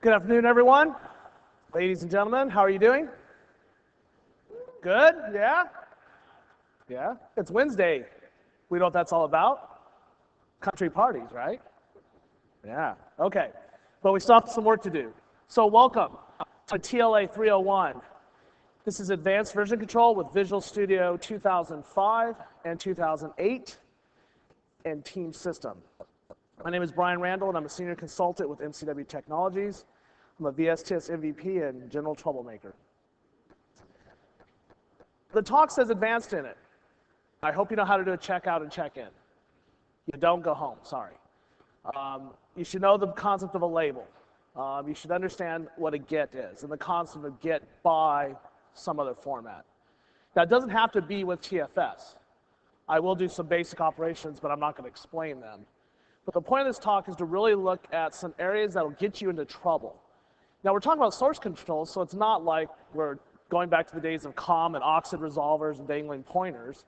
Good afternoon, everyone. Ladies and gentlemen, how are you doing? Good? Yeah? Yeah? It's Wednesday. We know what that's all about. Country parties, right? Yeah. Okay. But we still have some work to do. So welcome to TLA301. This is advanced version control with Visual Studio 2005 and 2008 and Team System. My name is Brian Randall, and I'm a senior consultant with MCW Technologies. I'm a VSTS MVP and general troublemaker. The talk says advanced in it. I hope you know how to do a checkout and check-in. You don't go home, sorry. You should know the concept of a label. You should understand what a get is and the concept of get by some other format. Now, it doesn't have to be with TFS. I will do some basic operations, but I'm not going to explain them. But the point of this talk is to really look at some areas that will get you into trouble. Now, we're talking about source control, so it's not like we're going back to the days of COM and OXID resolvers and dangling pointers.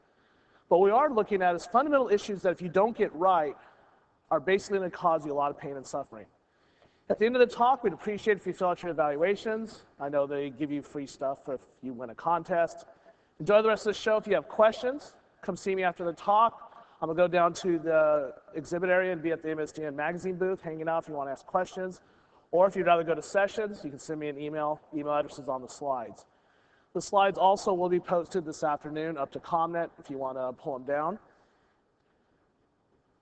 What we are looking at is fundamental issues that if you don't get right are basically going to cause you a lot of pain and suffering. At the end of the talk, we'd appreciate if you fill out your evaluations. I know they give you free stuff if you win a contest. Enjoy the rest of the show. If you have questions, come see me after the talk. I'm going to go down to the exhibit area and be at the MSDN magazine booth, hanging out if you want to ask questions. Or if you'd rather go to sessions, you can send me an email. Email address is on the slides. The slides also will be posted this afternoon up to ComNet if you want to pull them down.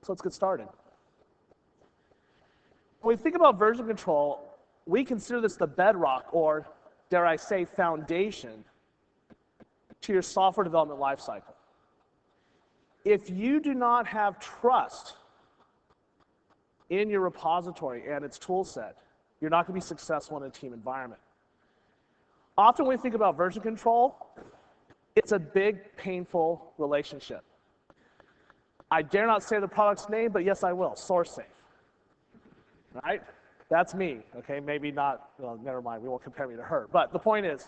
So let's get started. When we think about version control, we consider this the bedrock, or dare I say, foundation to your software development lifecycle. If you do not have trust in your repository and its tool set, you're not going to be successful in a team environment. Often when we think about version control, it's a big, painful relationship. I dare not say the product's name, but yes, I will, SourceSafe. Right? That's me, okay? Maybe not, well, never mind, we won't compare me to her. But the point is,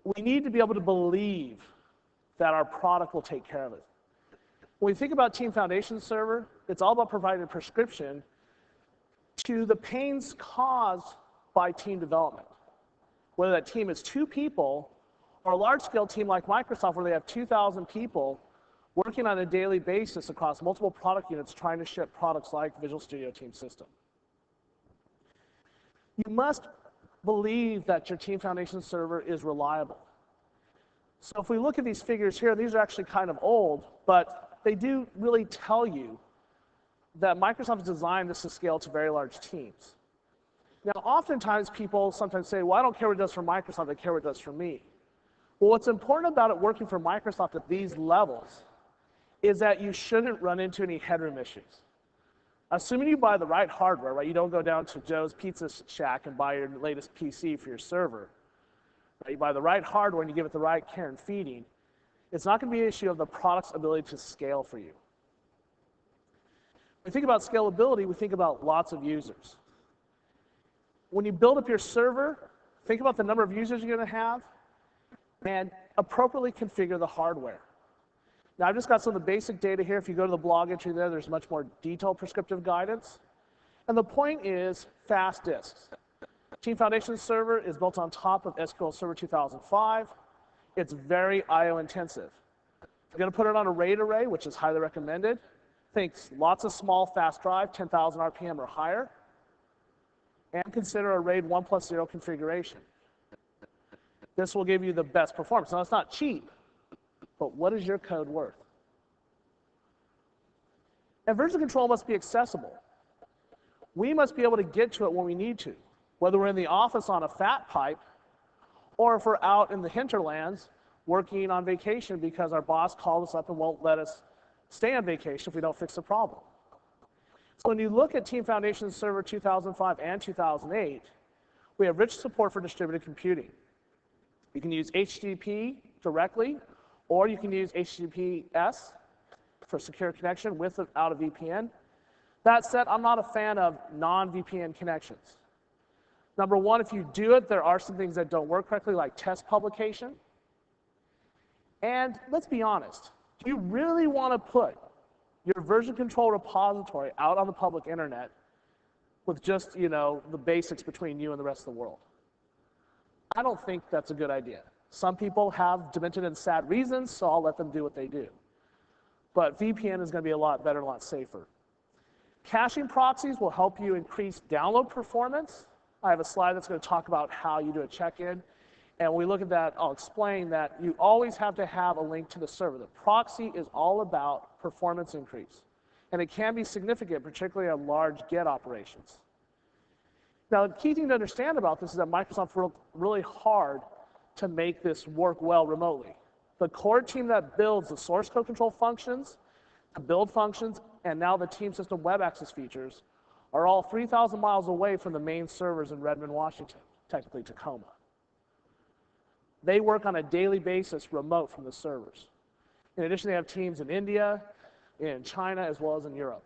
we need to be able to believe that our product will take care of it. When we think about Team Foundation Server, it's all about providing a prescription to the pains caused by team development. Whether that team is 2 people or a large-scale team like Microsoft where they have 2,000 people working on a daily basis across multiple product units trying to ship products like Visual Studio Team System. You must believe that your Team Foundation Server is reliable. So if we look at these figures here, these are actually kind of old, but they do really tell you that Microsoft has designed this to scale to very large teams. Now, oftentimes people sometimes say, well, I don't care what it does for Microsoft, I care what it does for me. Well, what's important about it working for Microsoft at these levels is that you shouldn't run into any headroom issues. Assuming you buy the right hardware, right? You don't go down to Joe's Pizza Shack and buy your latest PC for your server. You buy the right hardware and you give it the right care and feeding, it's not going to be an issue of the product's ability to scale for you. When we think about scalability, we think about lots of users. When you build up your server, think about the number of users you're going to have and appropriately configure the hardware. Now, I've just got some of the basic data here. If you go to the blog entry there, there's much more detailed prescriptive guidance. And the point is fast disks. Team Foundation Server is built on top of SQL Server 2005. It's very I/O intensive. If you're going to put it on a RAID array, which is highly recommended, think lots of small fast drive, 10,000 RPM or higher, and consider a RAID 1+0 configuration. This will give you the best performance. Now, it's not cheap, but what is your code worth? And version control must be accessible. We must be able to get to it when we need to. Whether we're in the office on a fat pipe, or if we're out in the hinterlands working on vacation because our boss called us up and won't let us stay on vacation if we don't fix the problem. So when you look at Team Foundation Server 2005 and 2008, we have rich support for distributed computing. You can use HTTP directly, or you can use HTTPS for secure connection with or without a VPN. That said, I'm not a fan of non-VPN connections. Number one, if you do it, there are some things that don't work correctly, like test publication. And let's be honest, do you really want to put your version control repository out on the public internet with just, the basics between you and the rest of the world. I don't think that's a good idea. Some people have demented and sad reasons, so I'll let them do what they do. But VPN is going to be a lot better, a lot safer. Caching proxies will help you increase download performance. I have a slide that's going to talk about how you do a check-in. And when we look at that, I'll explain that you always have to have a link to the server. The proxy is all about performance increase. And it can be significant, particularly on large get operations. Now, the key thing to understand about this is that Microsoft worked really hard to make this work well remotely. The core team that builds the source code control functions, the build functions, and now the team system web access features are all 3,000 miles away from the main servers in Redmond, Washington, technically Tacoma. They work on a daily basis remote from the servers. In addition, they have teams in India, in China, as well as in Europe.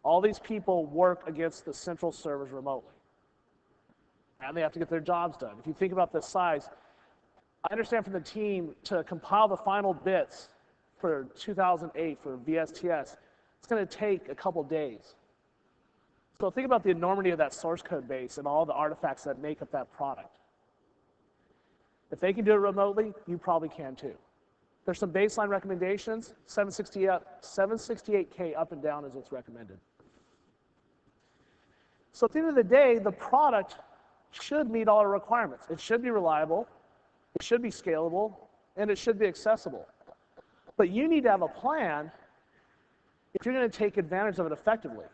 All these people work against the central servers remotely. And they have to get their jobs done. If you think about the size, I understand from the team to compile the final bits for 2008 for VSTS, it's going to take a couple days. So think about the enormity of that source code base and all the artifacts that make up that product. If they can do it remotely, you probably can too. There's some baseline recommendations. 768K up and down is what's recommended. So at the end of the day, the product should meet all our requirements. It should be reliable, it should be scalable, and it should be accessible. But you need to have a plan if you're going to take advantage of it effectively.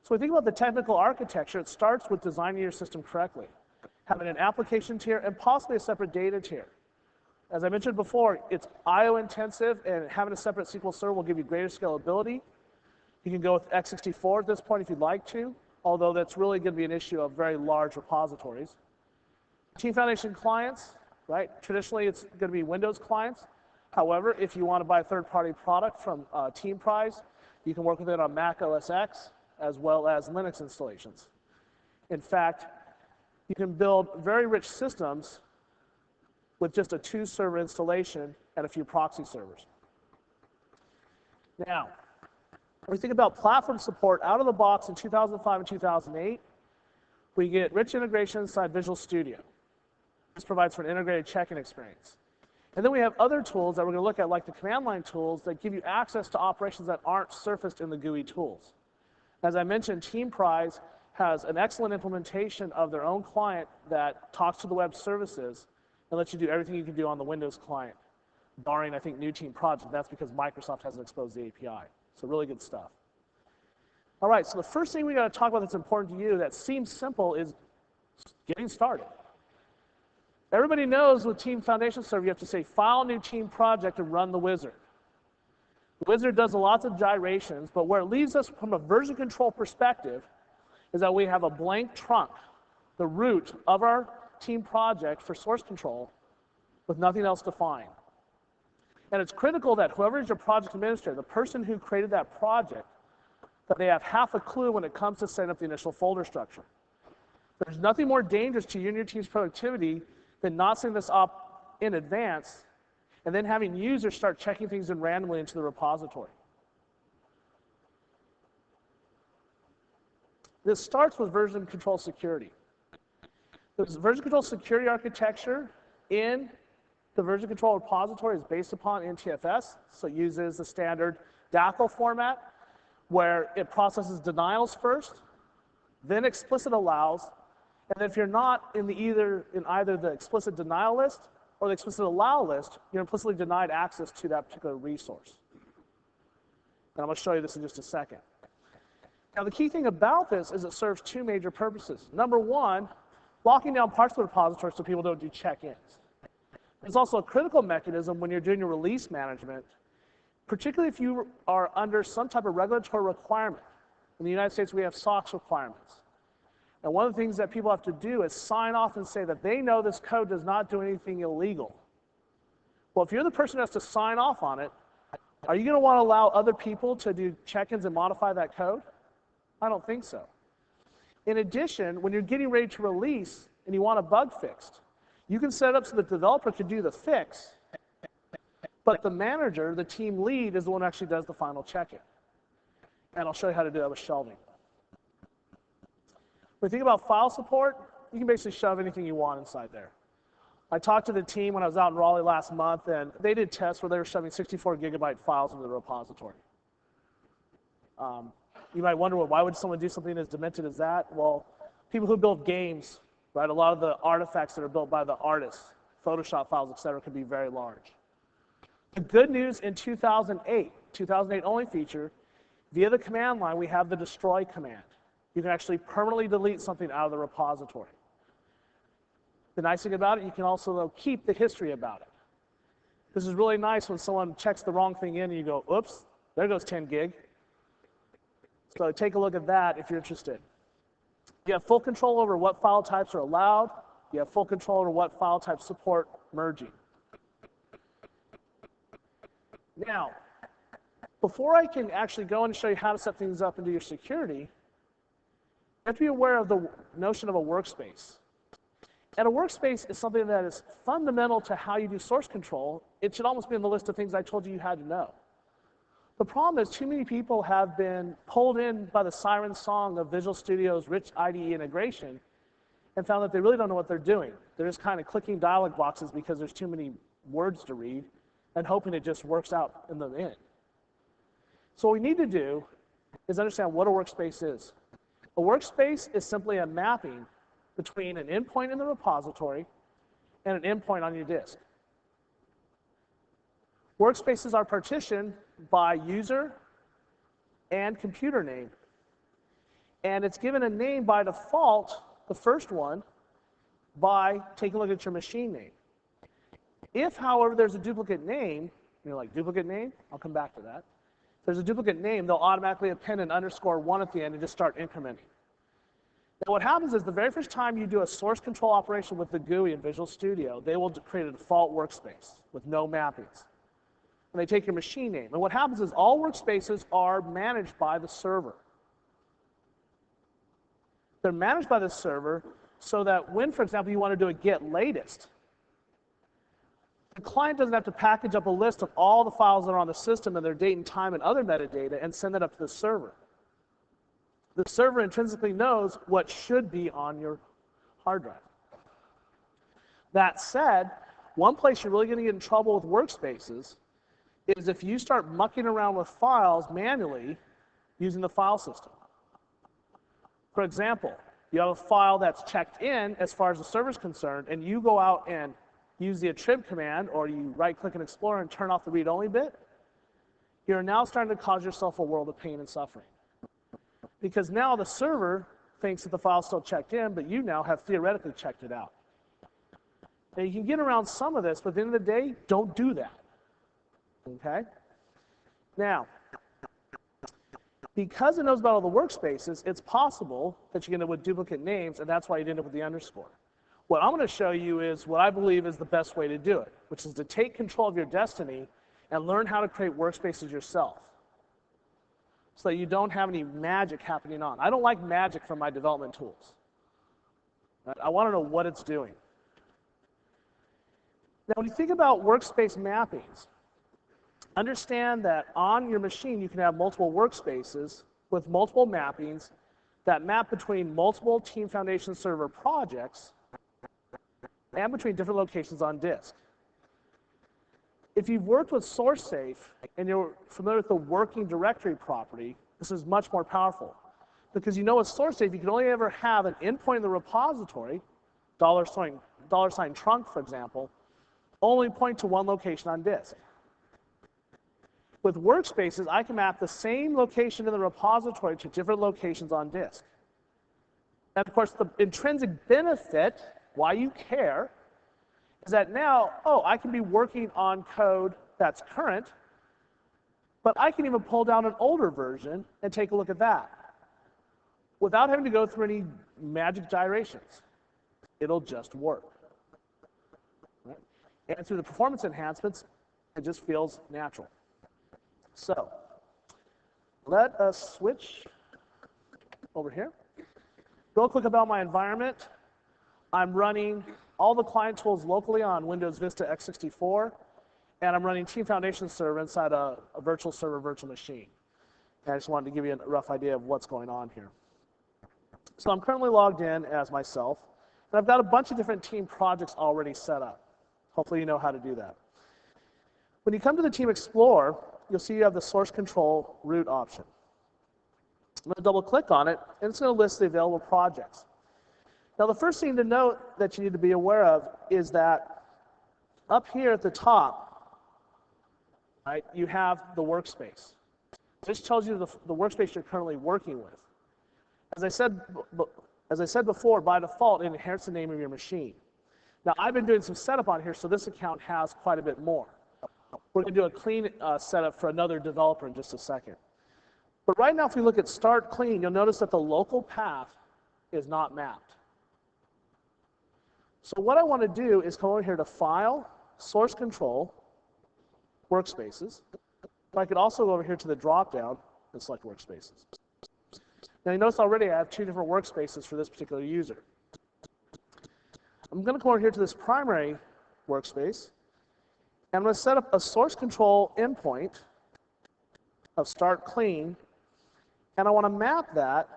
So when we think about the technical architecture, it starts with designing your system correctly, having an application tier and possibly a separate data tier. As I mentioned before, it's I/O intensive, and having a separate SQL server will give you greater scalability. You can go with x64 at this point if you'd like to, although that's really going to be an issue of very large repositories. Team Foundation clients, right? Traditionally, it's going to be Windows clients. However, if you want to buy a third-party product from Team Prize, you can work with it on Mac OS X as well as Linux installations. In fact, you can build very rich systems with just a 2-server installation and a few proxy servers. Now, when we think about platform support out of the box in 2005 and 2008, we get rich integration inside Visual Studio. This provides for an integrated check-in experience. And then we have other tools that we're going to look at, like the command line tools that give you access to operations that aren't surfaced in the GUI tools. As I mentioned, Team Prize has an excellent implementation of their own client that talks to the web services and lets you do everything you can do on the Windows client, barring, I think, New Team Project. That's because Microsoft hasn't exposed the API. So really good stuff. All right, so the first thing we got to talk about that's important to you that seems simple is getting started. Everybody knows with Team Foundation Server, you have to say File, New Team Project, and run the wizard. The wizard does lots of gyrations, but where it leaves us from a version control perspective is that we have a blank trunk, the root of our team project for source control, with nothing else defined. And it's critical that whoever is your project administrator, the person who created that project, that they have half a clue when it comes to setting up the initial folder structure. There's nothing more dangerous to you and your team's productivity than not setting this up in advance and then having users start checking things in randomly into the repository. This starts with version control security. The version control security architecture in the version control repository is based upon NTFS, so it uses the standard DACL format, where it processes denials first, then explicit allows, and then if you're not in either the explicit denial list or the explicit allow list, you're implicitly denied access to that particular resource. And I'm going to show you this in just a second. Now, the key thing about this is it serves 2 major purposes. Number one, locking down parts of the repository so people don't do check-ins. There's also a critical mechanism when you're doing your release management, particularly if you are under some type of regulatory requirement. In the United States, we have SOX requirements. And one of the things that people have to do is sign off and say that they know this code does not do anything illegal. Well, if you're the person who has to sign off on it, are you going to want to allow other people to do check-ins and modify that code? I don't think so. In addition, when you're getting ready to release and you want a bug fixed, you can set it up so the developer can do the fix, but the manager, the team lead, is the one who actually does the final check-in. and I'll show you how to do that with shelving. When you think about file support, you can basically shove anything you want inside there. I talked to the team when I was out in Raleigh last month, and they did tests where they were shoving 64 gigabyte files into the repository. You might wonder, well, why would someone do something as demented as that? Well, people who build games, right, a lot of the artifacts that are built by the artists, Photoshop files, et cetera, can be very large. The good news in 2008 only feature, via the command line, we have the destroy command. You can actually permanently delete something out of the repository. The nice thing about it, you can also, though, keep the history about it. This is really nice when someone checks the wrong thing in and you go, oops, there goes 10 gig. So take a look at that if you're interested. You have full control over what file types are allowed. You have full control over what file types support merging. Now, before I can actually go and show you how to set things up and do your security, you have to be aware of the notion of a workspace. And a workspace is something that is fundamental to how you do source control. It should almost be on the list of things I told you had to know. The problem is too many people have been pulled in by the siren song of Visual Studio's rich IDE integration and found that they really don't know what they're doing. They're just kind of clicking dialog boxes because there's too many words to read and hoping it just works out in the end. So what we need to do is understand what a workspace is. A workspace is simply a mapping between an endpoint in the repository and an endpoint on your disk. Workspaces are partitioned by user and computer name. And it's given a name by default, the first one, by taking a look at your machine name. If, however, there's a duplicate name, you're like, duplicate name? I'll come back to that. If there's a duplicate name, they'll automatically append an _1 at the end and just start incrementing. Now what happens is the very first time you do a source control operation with the GUI in Visual Studio, they will create a default workspace with no mappings. And they take your machine name. And what happens is all workspaces are managed by the server. They're managed by the server so that when, for example, you want to do a get latest, the client doesn't have to package up a list of all the files that are on the system and their date and time and other metadata and send that up to the server. The server intrinsically knows what should be on your hard drive. That said, one place you're really going to get in trouble with workspaces is if you start mucking around with files manually using the file system. For example, you have a file that's checked in as far as the server is concerned, and you go out and use the attrib command, or you right-click in Explorer and turn off the read-only bit, you're now starting to cause yourself a world of pain and suffering. Because now the server thinks that the file's still checked in, but you now have theoretically checked it out. Now you can get around some of this, but at the end of the day, don't do that. Okay? Now, because it knows about all the workspaces, it's possible that you end up with duplicate names, and that's why you end up with the underscore. What I'm going to show you is what I believe is the best way to do it, which is to take control of your destiny and learn how to create workspaces yourself so that you don't have any magic happening on. I don't like magic from my development tools. Right? I want to know what it's doing. Now, when you think about workspace mappings, understand that on your machine you can have multiple workspaces with multiple mappings that map between multiple Team Foundation Server projects and between different locations on disk. If you've worked with SourceSafe and you're familiar with the working directory property, this is much more powerful. Because you know with SourceSafe you can only ever have an endpoint in the repository, $sign trunk, for example, only point to one location on disk. With workspaces, I can map the same location in the repository to different locations on disk. And of course, the intrinsic benefit, why you care, is that now, I can be working on code that's current, but I can even pull down an older version and take a look at that without having to go through any magic gyrations. It'll just work. Right? And through the performance enhancements, it just feels natural. So, let us switch over here. Real quick about my environment. I'm running all the client tools locally on Windows Vista x64, and I'm running Team Foundation Server inside a virtual server virtual machine. And I just wanted to give you a rough idea of what's going on here. So I'm currently logged in as myself, and I've got a bunch of different team projects already set up. Hopefully you know how to do that. When you come to the Team Explorer, you'll see you have the source control root option. I'm going to double click on it, and it's going to list the available projects. Now the first thing to note that you need to be aware of is that up here at the top, right, you have the workspace. This tells you the workspace you're currently working with. As I said before, by default, it inherits the name of your machine. Now I've been doing some setup on here, so this account has quite a bit more. We're going to do a clean setup for another developer in just a second. But right now, if we look at Start Clean, you'll notice that the local path is not mapped. So what I want to do is come over here to File, Source Control, Workspaces. But I could also go over here to the drop-down and select Workspaces. Now you notice already I have two different workspaces for this particular user. I'm going to come over here to this primary workspace, and I'm going to set up a source control endpoint of Start Clean, and I want to map that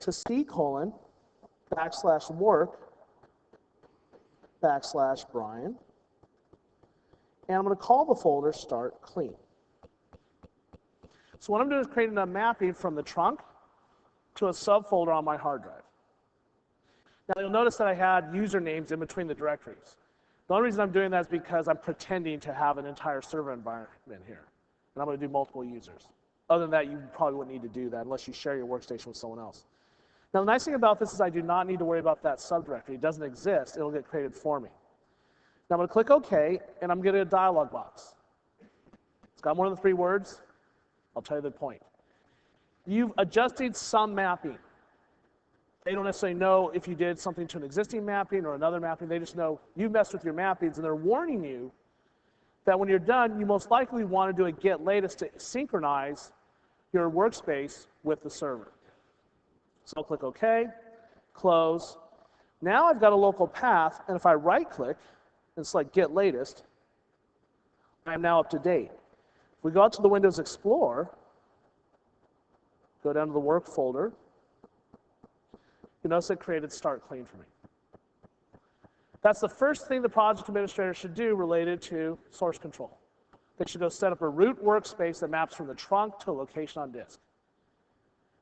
to C:\work\Brian, and I'm going to call the folder Start Clean. So what I'm doing is creating a mapping from the trunk to a subfolder on my hard drive. Now you'll notice that I had usernames in between the directories. The only reason I'm doing that is because I'm pretending to have an entire server environment here, and I'm going to do multiple users. Other than that, you probably wouldn't need to do that unless you share your workstation with someone else. Now the nice thing about this is I do not need to worry about that subdirectory. It doesn't exist. It'll get created for me. Now I'm going to click OK, and I'm getting a dialog box. It's got more than 3 words. I'll tell you the point. You've adjusted some mapping. They don't necessarily know if you did something to an existing mapping or another mapping. They just know you messed with your mappings, and they're warning you that when you're done, you most likely want to do a get latest to synchronize your workspace with the server. So I'll click OK, close. Now I've got a local path, and if I right-click and select Get Latest, I'm now up to date. If we go out to the Windows Explorer, go down to the Work folder, you notice it created Start Clean for me. That's the first thing the project administrator should do related to source control. They should go set up a root workspace that maps from the trunk to a location on disk.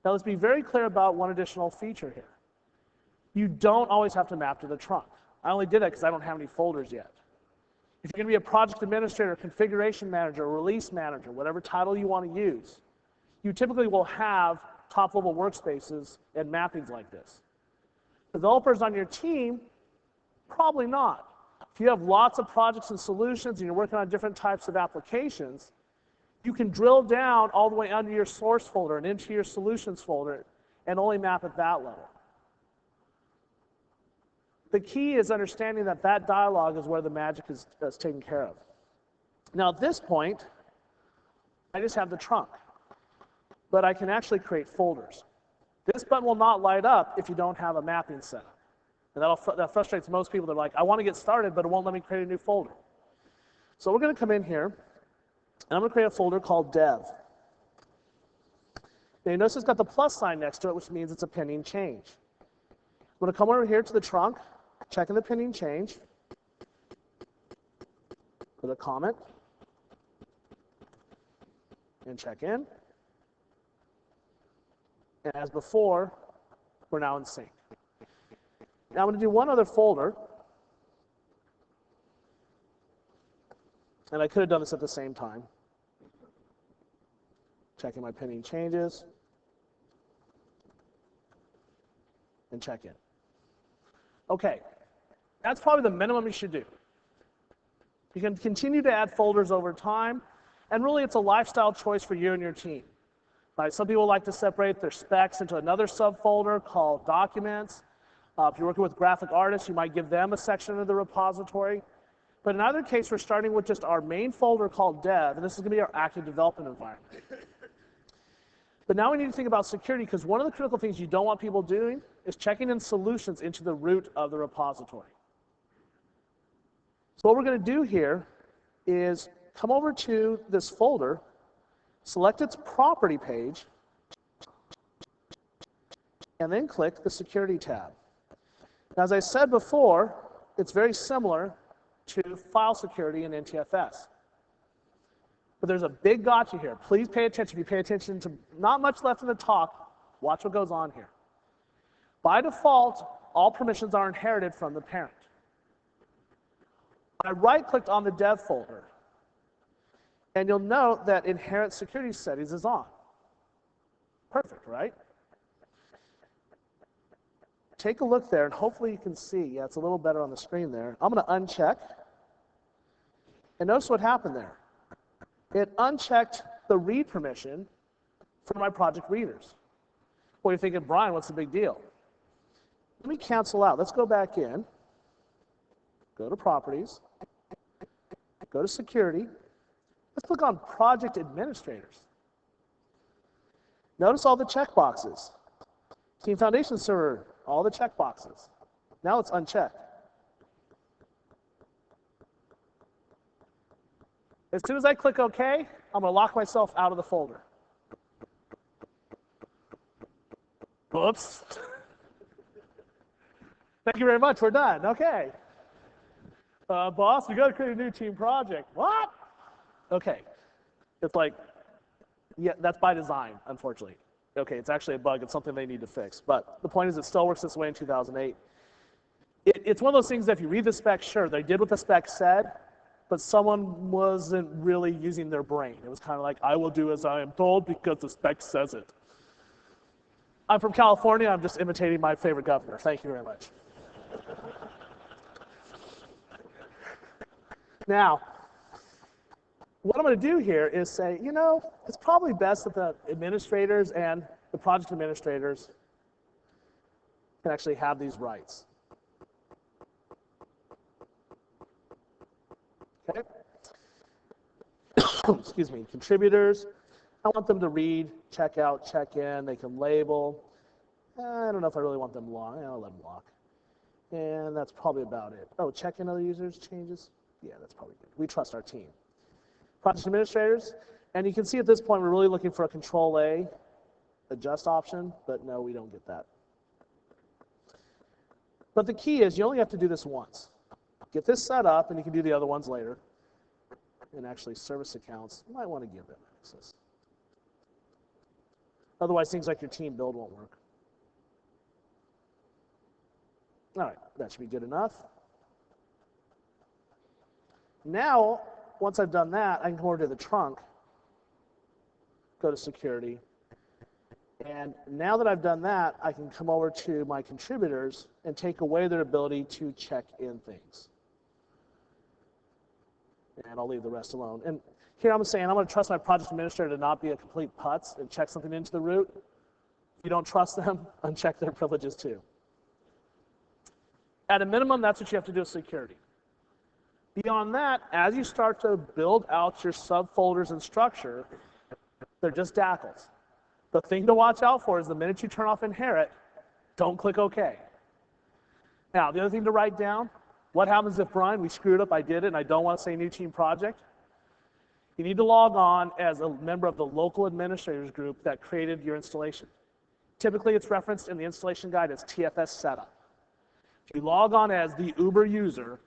Now let's be very clear about one additional feature here. You don't always have to map to the trunk. I only did that because I don't have any folders yet. If you're going to be a project administrator, configuration manager, release manager, whatever title you want to use, you typically will have top-level workspaces and mappings like this. Developers on your team, probably not. If you have lots of projects and solutions and you're working on different types of applications, you can drill down all the way under your source folder and into your solutions folder and only map at that level. The key is understanding that that dialog is where the magic is taken care of. Now at this point, I just have the trunk, but I can actually create folders. This button will not light up if you don't have a mapping set up. And that frustrates most people. They're like, I want to get started, but it won't let me create a new folder. So we're going to come in here, and I'm going to create a folder called Dev. Now you notice it's got the plus sign next to it, which means it's a pending change. I'm going to come over here to the trunk, check in the pending change, put a comment, and check in. And as before, we're now in sync. Now I'm going to do one other folder, and I could have done this at the same time. Checking my pending changes, and check in. Okay, that's probably the minimum you should do. You can continue to add folders over time, and really it's a lifestyle choice for you and your team. Right, some people like to separate their specs into another subfolder called Documents. If you're working with graphic artists, you might give them a section of the repository. But in either case, we're starting with just our main folder called Dev, and this is going to be our active development environment. But now we need to think about security, because one of the critical things you don't want people doing is checking in solutions into the root of the repository. So what we're going to do here is come over to this folder select its property page, and then click the Security tab. Now, as I said before, it's very similar to file security in NTFS. But there's a big gotcha here. Please pay attention. If you pay attention to not much left in the talk, watch what goes on here. By default, all permissions are inherited from the parent. I right-clicked on the dev folder, and you'll note that Inherit Security Settings is on. Perfect, right? Take a look there, and hopefully you can see. Yeah, it's a little better on the screen there. I'm going to uncheck, and notice what happened there. It unchecked the read permission for my project readers. Well, you're thinking, Brian, what's the big deal? Let me cancel out. Let's go back in. Go to Properties. Go to Security. Let's click on Project Administrators. Notice all the checkboxes. Team Foundation Server, all the checkboxes. Now it's unchecked. As soon as I click OK, I'm going to lock myself out of the folder. Whoops. Thank you very much. We're done. Okay. Boss, we got to create a new team project. What? Okay. It's like, yeah, that's by design, unfortunately. Okay, it's actually a bug. It's something they need to fix. But the point is, it still works this way in 2008. It's one of those things that if you read the spec, sure, they did what the spec said, but someone wasn't really using their brain. It was kind of like, I will do as I am told because the spec says it. I'm from California. I'm just imitating my favorite governor. Thank you very much. Now, what I'm going to do here is say, you know, it's probably best that the administrators and the project administrators can actually have these rights. Okay? Excuse me, contributors. I want them to read, check out, check in. They can label. I don't know if I really want them locked. I'll let them lock. And that's probably about it. Oh, check in other users changes? Yeah, that's probably good. We trust our team. Project administrators, and you can see at this point we're really looking for a Control-A adjust option, but no, we don't get that. But the key is you only have to do this once. Get this set up, and you can do the other ones later. And actually, service accounts, you might want to give them access. Otherwise, things like your team build won't work. All right, that should be good enough. Now, once I've done that, I can go over to the trunk, go to security, and now that I've done that, I can come over to my contributors and take away their ability to check in things. And I'll leave the rest alone. And here I'm saying I'm going to trust my project administrator to not be a complete putz and check something into the root. If you don't trust them, uncheck their privileges too. At a minimum, that's what you have to do with security. Beyond that, as you start to build out your subfolders and structure, they're just DACLs. The thing to watch out for is the minute you turn off inherit, don't click OK. Now, the other thing to write down, what happens if, Brian, we screwed up, I did it, and I don't want to say new team project? You need to log on as a member of the local administrators group that created your installation. Typically, it's referenced in the installation guide as TFS setup. If you log on as the Uber user,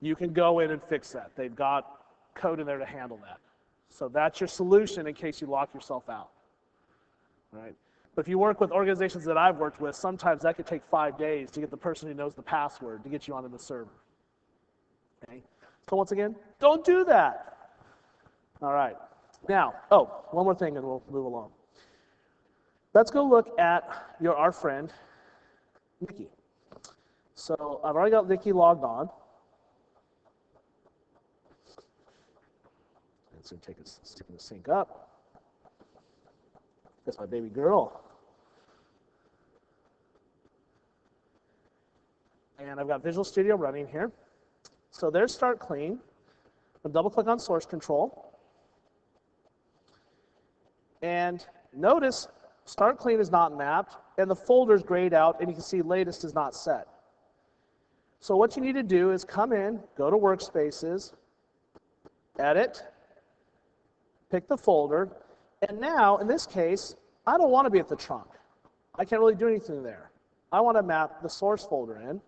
you can go in and fix that. They've got code in there to handle that. So that's your solution in case you lock yourself out. All right? But if you work with organizations that I've worked with, sometimes that could take 5 days to get the person who knows the password to get you onto the server. Okay? So once again, don't do that. All right. Now, one more thing and we'll move along. Let's go look at our friend, Nikki. So I've already got Nikki logged on. It's going to take a second to sync up. That's my baby girl. And I've got Visual Studio running here. So there's Start Clean. I'll double click on Source Control. And notice Start Clean is not mapped, and the folder's grayed out, and you can see Latest is not set. So what you need to do is come in, go to Workspaces, Edit, pick the folder, And now, in this case, I don't want to be at the trunk. I can't really do anything there. I want to map the source folder in.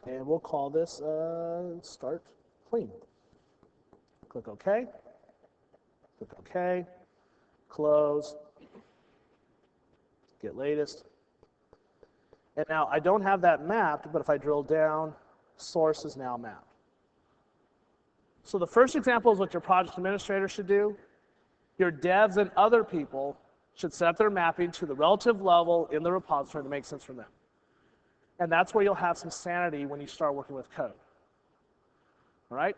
And we'll call this start clean. Click OK. Click OK. Close. Get latest. And now I don't have that mapped, but if I drill down, source is now mapped. So the first example is what your project administrator should do. Your devs and other people should set up their mapping to the relative level in the repository that makes sense for them. And that's where you'll have some sanity when you start working with code. All right?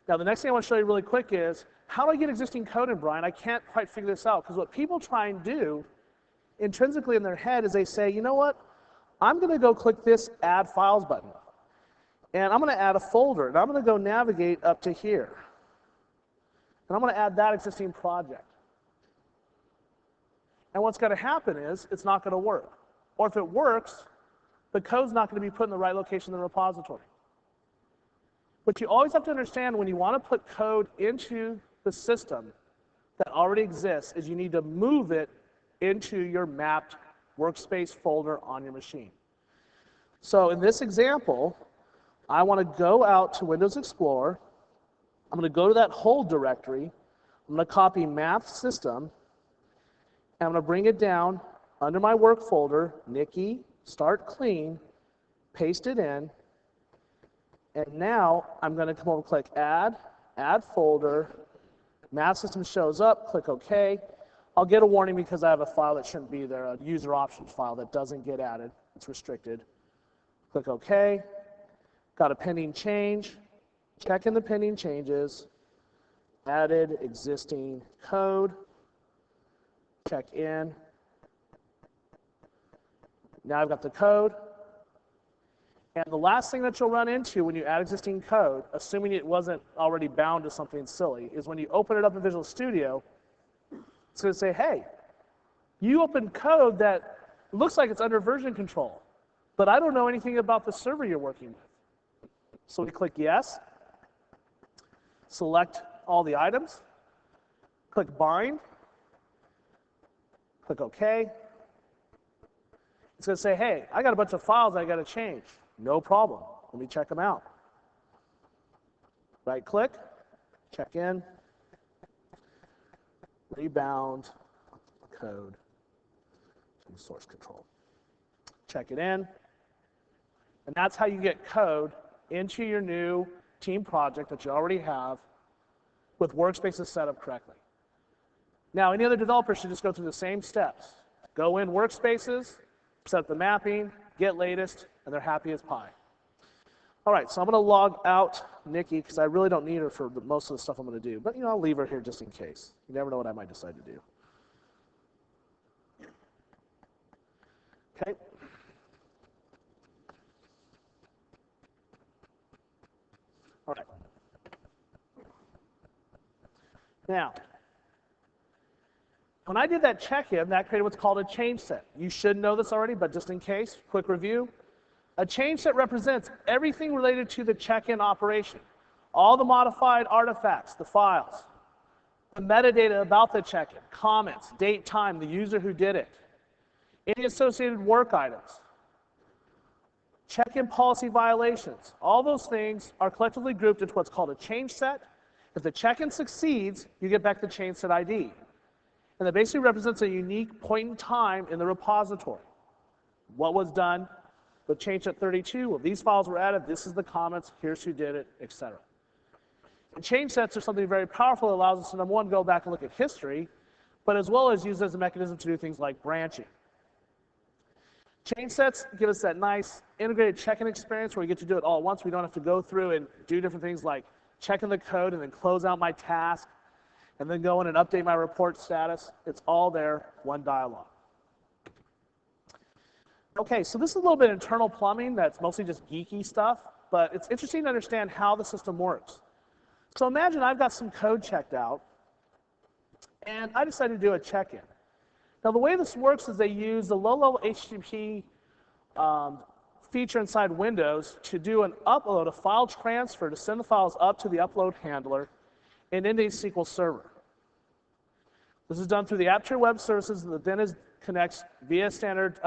Now the next thing I want to show you really quick is, how do I get existing code in, Brian? I can't quite figure this out, because what people try and do intrinsically in their head is they say, you know what? I'm going to go click this Add Files button. And I'm going to add a folder, and I'm going to go navigate up to here. And I'm going to add that existing project. And what's going to happen is, it's not going to work. Or if it works, the code's not going to be put in the right location in the repository. What you always have to understand when you want to put code into the system that already exists is you need to move it into your mapped workspace folder on your machine. So in this example, I want to go out to Windows Explorer. I'm going to go to that hold directory. I'm going to copy map system. And I'm going to bring it down under my work folder, Nikki, start clean, paste it in. And now I'm going to come over and click add folder. Map system shows up, click OK. I'll get a warning because I have a file that shouldn't be there, a user options file that doesn't get added. It's restricted. Click OK. Got a pending change. Check in the pending changes. Added existing code. Check in. Now I've got the code. And the last thing that you'll run into when you add existing code, assuming it wasn't already bound to something silly, is when you open it up in Visual Studio, it's going to say, hey, you opened code that looks like it's under version control, but I don't know anything about the server you're working with. So we click yes, select all the items, click bind, click OK. It's going to say, hey, I got a bunch of files I got to change. No problem. Let me check them out. Right click, check in, rebound code to source control. Check it in. And that's how you get code into your new team project that you already have with workspaces set up correctly. Now, any other developer should just go through the same steps. Go in workspaces, set up the mapping, get latest, and they're happy as pie. All right, so I'm going to log out Nikki because I really don't need her for most of the stuff I'm going to do. But I'll leave her here just in case. You never know what I might decide to do. Okay. All right. Now, when I did that check-in, that created what's called a change set. You should know this already, but just in case, quick review. A change set represents everything related to the check-in operation. All the modified artifacts, the files, the metadata about the check-in, comments, date, time, the user who did it, any associated work items, check-in policy violations. All those things are collectively grouped into what's called a change set. If the check-in succeeds, you get back the change set ID. And that basically represents a unique point in time in the repository. What was done with change set 32? Well, these files were added, this is the comments, here's who did it, etc. And change sets are something very powerful that allows us to, number one, go back and look at history, but as well as use as a mechanism to do things like branching. Change sets give us that nice integrated check-in experience where we get to do it all at once. We don't have to go through and do different things like checking the code and then close out my task and then go in and update my report status. It's all there, one dialog. Okay, so this is a little bit internal plumbing that's mostly just geeky stuff, but it's interesting to understand how the system works. So imagine I've got some code checked out, and I decided to do a check-in. Now the way this works is they use the low-level HTTP feature inside Windows to do an upload, a file transfer, to send the files up to the upload handler and into a SQL server. This is done through the Aperture Web Services that then connects via standard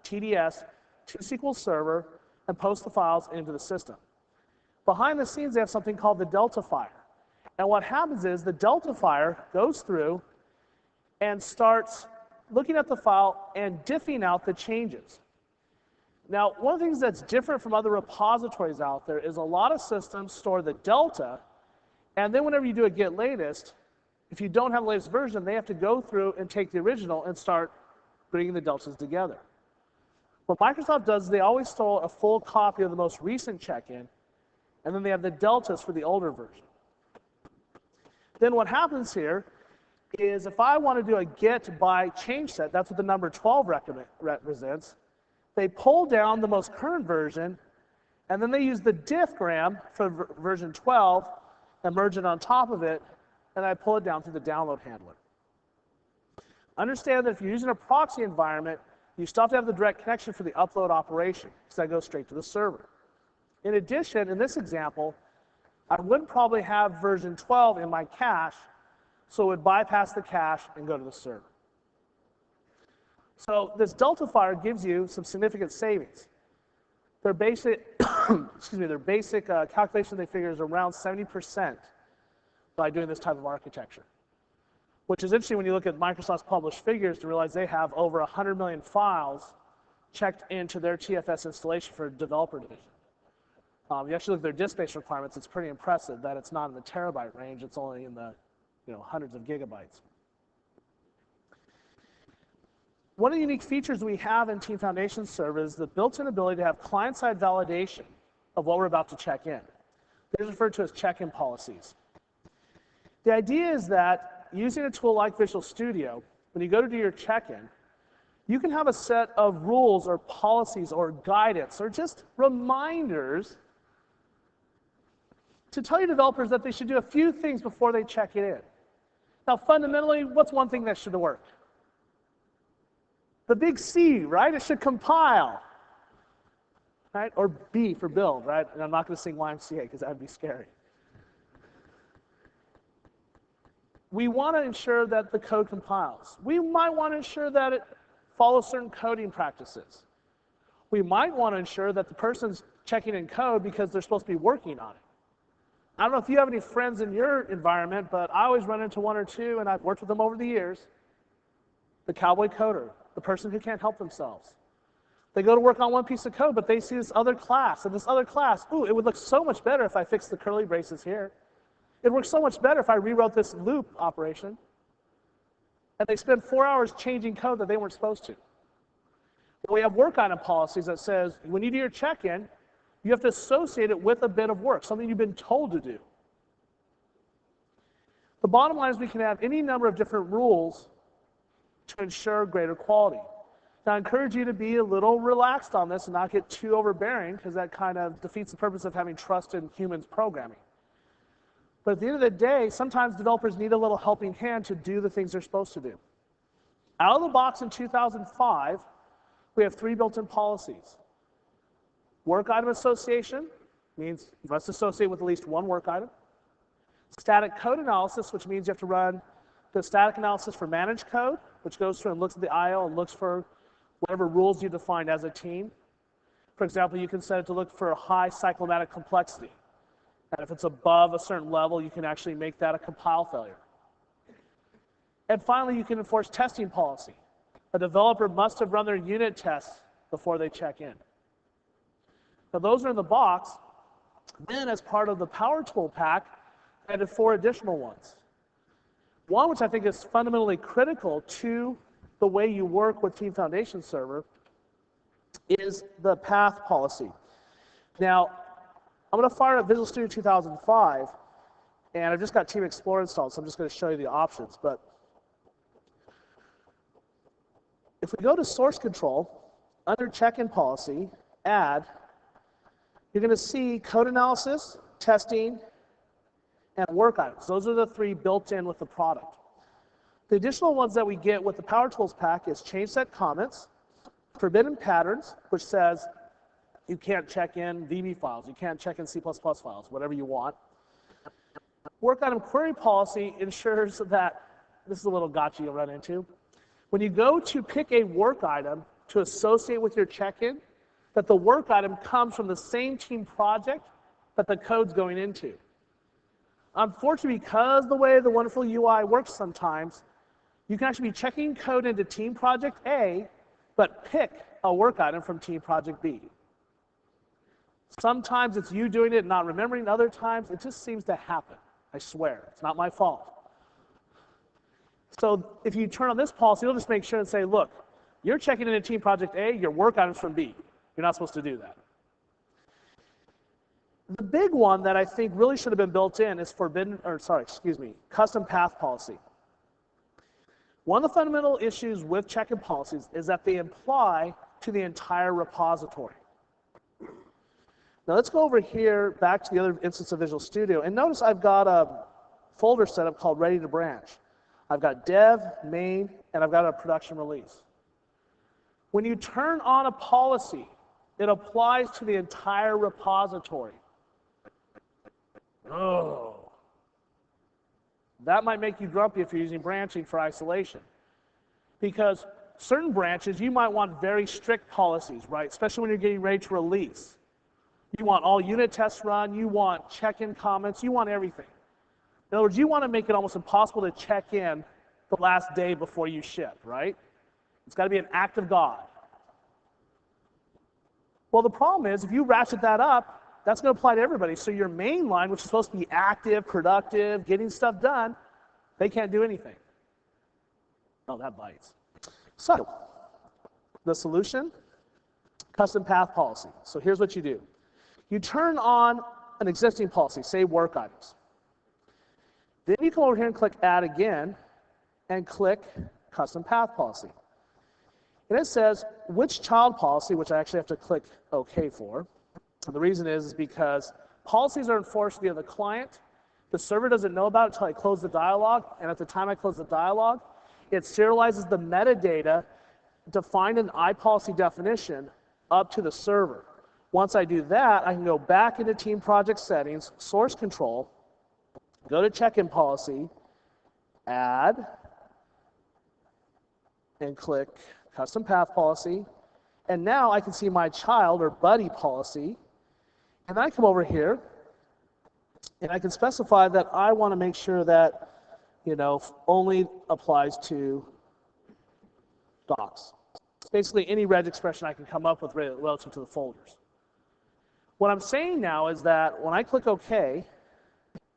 TDS to SQL Server and posts the files into the system. Behind the scenes, they have something called the Delta Fire. And what happens is the Delta Fire goes through and starts looking at the file and diffing out the changes. Now, one of the things that's different from other repositories out there is a lot of systems store the Delta, and then whenever you do a get latest, if you don't have the latest version, they have to go through and take the original and start bringing the deltas together. What Microsoft does is they always store a full copy of the most recent check-in, and then they have the deltas for the older version. Then what happens here is if I want to do a get by change set, that's what the number 12 represents, they pull down the most current version, and then they use the diffgram for version 12 and merge it on top of it, and I pull it down through the download handler. Understand that if you're using a proxy environment, you still have to have the direct connection for the upload operation, because that goes straight to the server. In addition, in this example, I would probably have version 12 in my cache, so it would bypass the cache and go to the server. So this Delta Fire gives you some significant savings. Their basic, calculation they figure is around 70% by doing this type of architecture, which is interesting when you look at Microsoft's published figures to realize they have over 100 million files checked into their TFS installation for developer division. You actually look at their disk space requirements, it's pretty impressive that it's not in the terabyte range, it's only in the hundreds of gigabytes. One of the unique features we have in Team Foundation Server is the built-in ability to have client-side validation of what we're about to check in. These are referred to as check-in policies. The idea is that using a tool like Visual Studio, when you go to do your check-in, you can have a set of rules or policies or guidance or just reminders to tell your developers that they should do a few things before they check it in. Now, fundamentally, what's one thing that should work? The big C, right? It should compile, right? Or B for build, right? And I'm not going to sing YMCA because that would be scary. We want to ensure that the code compiles. We might want to ensure that it follows certain coding practices. We might want to ensure that the person's checking in code because they're supposed to be working on it. I don't know if you have any friends in your environment, but I always run into one or two, and I've worked with them over the years. The cowboy coder, the person who can't help themselves. They go to work on one piece of code, but they see this other class, and this other class, ooh, it would look so much better if I fixed the curly braces here. It works so much better if I rewrote this loop operation. And they spend 4 hours changing code that they weren't supposed to. We have work item policies that says when you do your check-in, you have to associate it with a bit of work, something you've been told to do. The bottom line is we can have any number of different rules to ensure greater quality. Now, I encourage you to be a little relaxed on this and not get too overbearing, because that kind of defeats the purpose of having trust in humans programming. But at the end of the day, sometimes developers need a little helping hand to do the things they're supposed to do. Out of the box in 2005, we have 3 built-in policies. Work item association means you must associate with at least one work item. Static code analysis, which means you have to run the static analysis for managed code, which goes through and looks at the IO and looks for whatever rules you defined as a team. For example, you can set it to look for a high cyclomatic complexity. And if it's above a certain level, you can actually make that a compile failure. And finally, you can enforce testing policy. A developer must have run their unit tests before they check in. Now, those are in the box. Then, as part of the Power Tool pack, I added 4 additional ones. One, which I think is fundamentally critical to the way you work with Team Foundation Server, is the path policy. Now, I'm going to fire up Visual Studio 2005, and I've just got Team Explorer installed, so I'm just going to show you the options. But if we go to Source Control, under Check-in Policy, Add, you're going to see Code Analysis, Testing, and Work Items. Those are the 3 built in with the product. The additional ones that we get with the Power Tools pack is Change Set Comments, Forbidden Patterns, which says You can't check in VB files. You can't check in C++ files, whatever you want. Work item query policy ensures that, this is a little gotcha you'll run into, when you go to pick a work item to associate with your check-in, that the work item comes from the same team project that the code's going into. Unfortunately, because the way the wonderful UI works sometimes, you can actually be checking code into team project A, but pick a work item from team project B. Sometimes it's you doing it and not remembering, other times it just seems to happen. I swear, it's not my fault. So if you turn on this policy, you'll just make sure and say, look, you're checking into team project A, your work item's from B. You're not supposed to do that. The big one that I think really should have been built in is custom path policy. One of the fundamental issues with check-in policies is that they apply to the entire repository. Now let's go over here back to the other instance of Visual Studio, and notice I've got a folder set up called Ready to Branch. I've got dev, main, and I've got a production release. When you turn on a policy, it applies to the entire repository. Oh. That might make you grumpy if you're using branching for isolation. Because certain branches, you might want very strict policies, right? Especially when you're getting ready to release. You want all unit tests run, you want check-in comments, you want everything. In other words, you want to make it almost impossible to check in the last day before you ship, right? It's got to be an act of God. Well, the problem is, if you ratchet that up, that's going to apply to everybody. So your main line, which is supposed to be active, productive, getting stuff done, they can't do anything. Oh, that bites. So, the solution, custom path policy. So here's what you do. You turn on an existing policy, say work items. Then you come over here and click Add Again, and click Custom Path Policy. And it says which child policy, which I actually have to click OK for. And the reason is because policies are enforced via the client. The server doesn't know about it until I close the dialog, and at the time I close the dialog, it serializes the metadata to find an iPolicy definition up to the server. Once I do that, I can go back into team project settings, source control, go to check-in policy, add, and click custom path policy. And now I can see my child or buddy policy. And then I come over here and I can specify that I want to make sure that, only applies to docs. Basically any reg expression I can come up with relative to the folders. What I'm saying now is that when I click OK,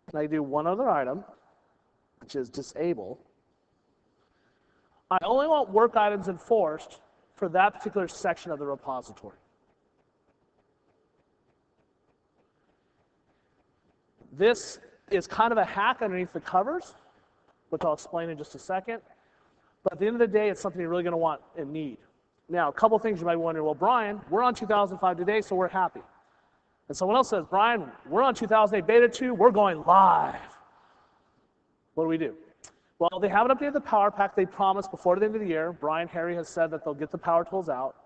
and I do one other item, which is disable, I only want work items enforced for that particular section of the repository. This is kind of a hack underneath the covers, which I'll explain in just a second. But at the end of the day, it's something you're really going to want and need. Now, a couple things you might wonder, well, Brian, we're on 2005 today, so we're happy. And someone else says, Brian, we're on 2008 Beta 2, we're going live. What do we do? Well, they haven't updated the Power Pack they promised before the end of the year. Brian Harry has said that they'll get the power tools out.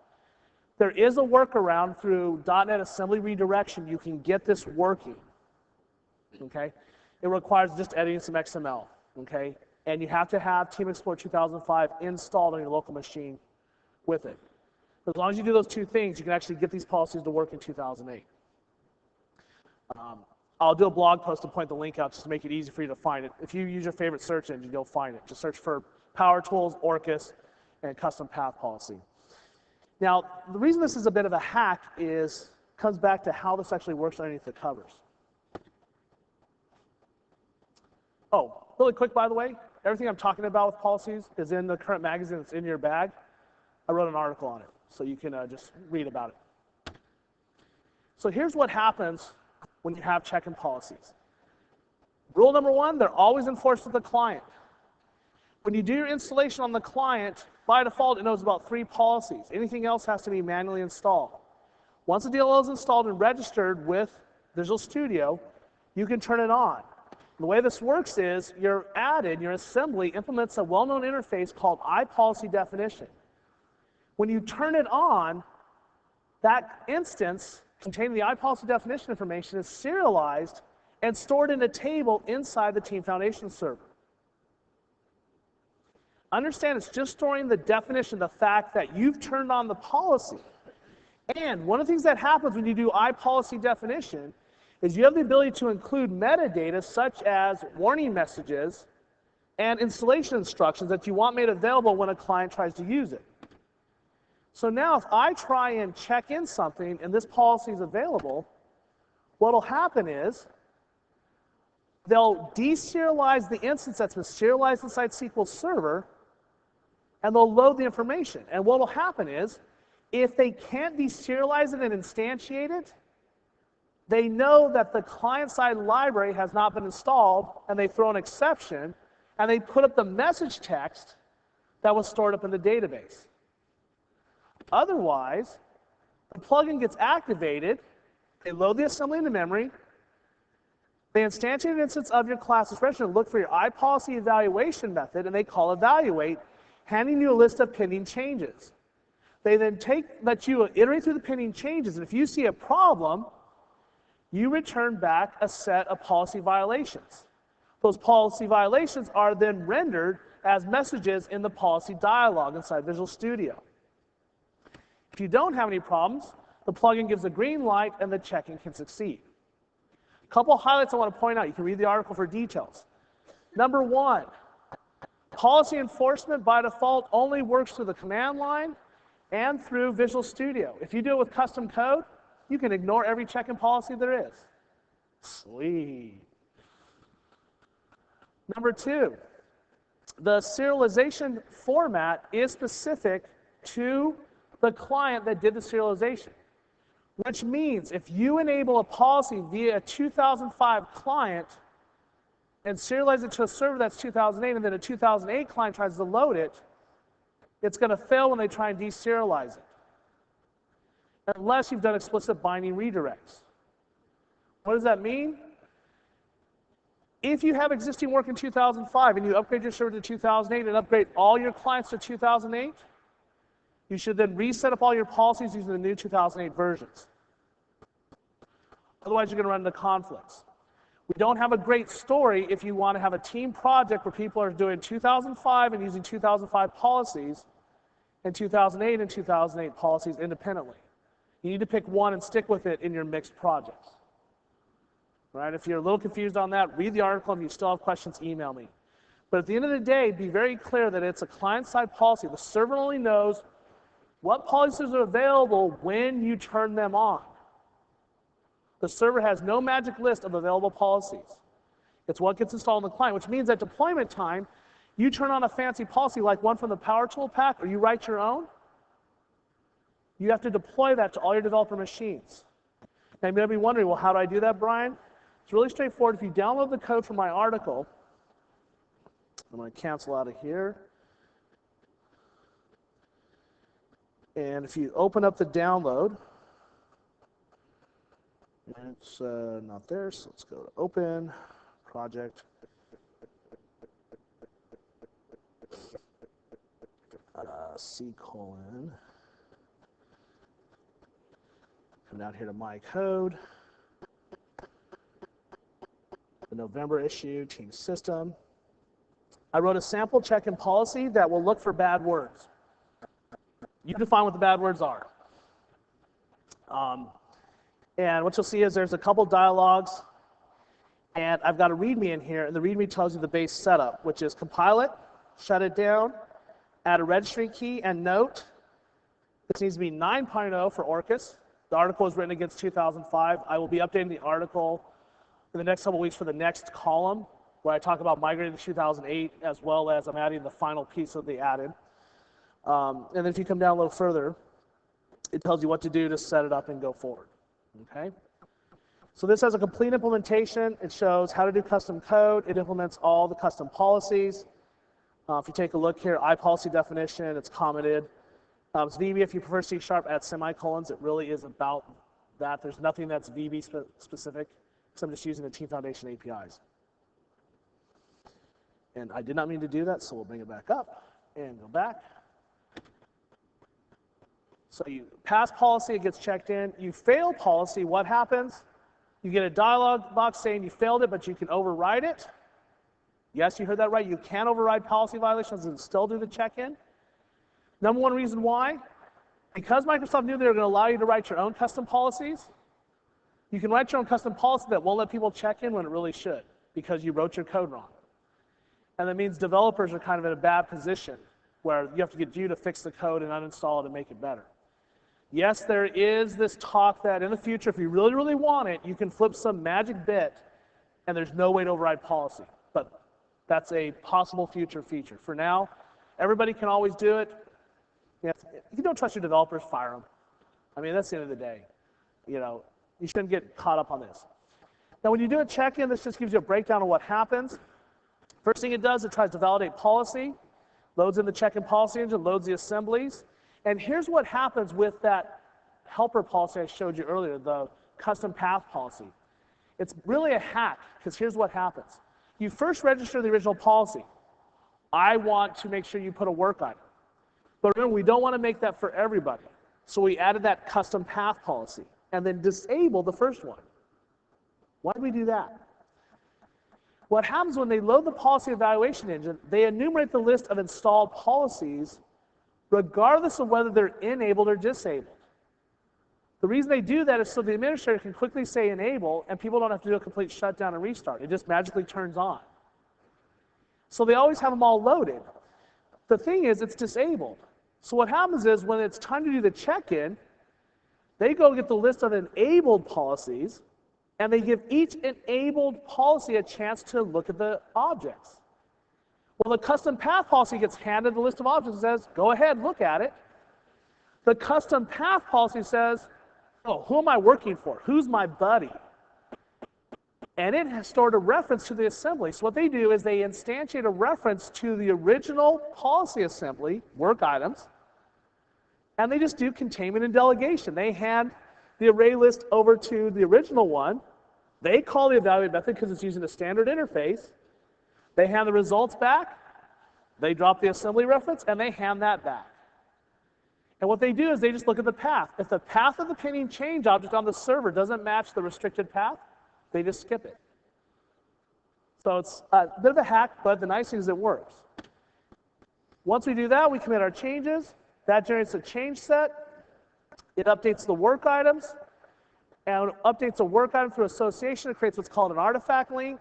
There is a workaround through .NET Assembly Redirection. You can get this working, okay? It requires just editing some XML, okay? And you have to have Team Explorer 2005 installed on your local machine with it. As long as you do those two things, you can actually get these policies to work in 2008. I'll do a blog post to point the link out just to make it easy for you to find it. If you use your favorite search engine, you'll find it. Just search for Power Tools, Orcus, and Custom Path Policy. Now, the reason this is a bit of a hack comes back to how this actually works underneath the covers. Oh, really quick, by the way, everything I'm talking about with policies is in the current magazine that's in your bag. I wrote an article on it, so you can just read about it. So here's what happens when you have check-in policies. Rule number one, they're always enforced with the client. When you do your installation on the client, by default, it knows about 3 policies. Anything else has to be manually installed. Once the DLL is installed and registered with Visual Studio, you can turn it on. The way this works is your assembly implements a well-known interface called iPolicy definition. When you turn it on, that instance containing the iPolicy definition information is serialized and stored in a table inside the Team Foundation server. Understand it's just storing the definition, the fact that you've turned on the policy. And one of the things that happens when you do iPolicy definition is you have the ability to include metadata such as warning messages and installation instructions that you want made available when a client tries to use it. So now if I try and check in something and this policy is available, what will happen is they'll deserialize the instance that's been serialized inside SQL Server, and they'll load the information. And what will happen is, if they can't deserialize it and instantiate it, they know that the client-side library has not been installed, and they throw an exception, and they put up the message text that was stored up in the database. Otherwise, the plugin gets activated, they load the assembly into memory, they instantiate an instance of your class expression and look for your iPolicy evaluation method, and they call evaluate, handing you a list of pending changes. They then let you iterate through the pending changes, and if you see a problem, you return back a set of policy violations. Those policy violations are then rendered as messages in the policy dialog inside Visual Studio. If you don't have any problems, the plugin gives a green light and the checking can succeed. A couple highlights I want to point out. You can read the article for details. Number one, policy enforcement by default only works through the command line and through Visual Studio. If you do it with custom code, you can ignore every check-in policy there is. Sweet. Number two, the serialization format is specific to the client that did the serialization, which means if you enable a policy via a 2005 client and serialize it to a server that's 2008, and then a 2008 client tries to load it, it's going to fail when they try and deserialize it, unless you've done explicit binding redirects. What does that mean? If you have existing work in 2005 and you upgrade your server to 2008 and upgrade all your clients to 2008, you should then reset up all your policies using the new 2008 versions. Otherwise, you're going to run into conflicts. We don't have a great story if you want to have a team project where people are doing 2005 and using 2005 policies and 2008 and 2008 policies independently. You need to pick one and stick with it in your mixed projects. Right? If you're a little confused on that, read the article, and if you still have questions, email me. But at the end of the day, be very clear that it's a client-side policy. The server only knows what policies are available when you turn them on. The server has no magic list of available policies. It's what gets installed on the client, which means at deployment time, you turn on a fancy policy like one from the Power Tool pack, or you write your own, you have to deploy that to all your developer machines. Now you may be wondering, well, how do I do that, Brian? It's really straightforward. If you download the code from my article, I'm going to cancel out of here. And if you open up the download, it's not there, so let's go to Open, Project, C:, come down here to My Code, the November issue, Team System. I wrote a sample check-in policy that will look for bad words. You define what the bad words are. And what you'll see is there's a couple dialogues, and I've got a README in here, and the README tells you the base setup, which is compile it, shut it down, add a registry key, and note, this needs to be 9.0 for Orcus. The article is written against 2005. I will be updating the article in the next couple weeks for the next column, where I talk about migrating to 2008, as well as I'm adding the final piece that they added. And then if you come down a little further, it tells you what to do to set it up and go forward. Okay? So this has a complete implementation. It shows how to do custom code. It implements all the custom policies. If you take a look here, iPolicy definition, it's commented. It's VB if you prefer C# add semicolons. It really is about that. There's nothing that's VB specific, because I'm just using the Team Foundation APIs. And I did not mean to do that, so we'll bring it back up and go back. So you pass policy, it gets checked in. You fail policy, what happens? You get a dialog box saying you failed it, but you can override it. Yes, you heard that right. You can override policy violations and still do the check-in. Number one reason why, because Microsoft knew they were going to allow you to write your own custom policies, you can write your own custom policy that won't let people check in when it really should, because you wrote your code wrong. And that means developers are kind of in a bad position where you have to get you to fix the code and uninstall it and make it better. Yes, there is this talk that in the future, if you really, really want it, you can flip some magic bit and there's no way to override policy. But that's a possible future feature. For now, everybody can always do it. If you don't trust your developers, fire them. I mean, that's the end of the day. You know, you shouldn't get caught up on this. Now, when you do a check-in, this just gives you a breakdown of what happens. First thing it does, it tries to validate policy, loads in the check-in policy engine, loads the assemblies. And here's what happens with that helper policy I showed you earlier, the custom path policy. It's really a hack, because here's what happens. You first register the original policy. I want to make sure you put a work item. But remember, we don't want to make that for everybody. So we added that custom path policy and then disabled the first one. Why did we do that? What happens when they load the policy evaluation engine, they enumerate the list of installed policies regardless of whether they're enabled or disabled. The reason they do that is so the administrator can quickly say enable and people don't have to do a complete shutdown and restart. It just magically turns on. So they always have them all loaded. The thing is, it's disabled. So what happens is when it's time to do the check-in, they go get the list of enabled policies and they give each enabled policy a chance to look at the objects. Well, the custom path policy gets handed the list of objects and says, go ahead, look at it. The custom path policy says, oh, who am I working for? Who's my buddy? And it has stored a reference to the assembly. So what they do is they instantiate a reference to the original policy assembly, work items, and they just do containment and delegation. They hand the array list over to the original one. They call the evaluate method because it's using a standard interface. They hand the results back, they drop the assembly reference, and they hand that back. And what they do is they just look at the path. If the path of the pending change object on the server doesn't match the restricted path, they just skip it. So it's a bit of a hack, but the nice thing is it works. Once we do that, we commit our changes. That generates a change set. It updates the work items. And it updates a work item through association. It creates what's called an artifact link.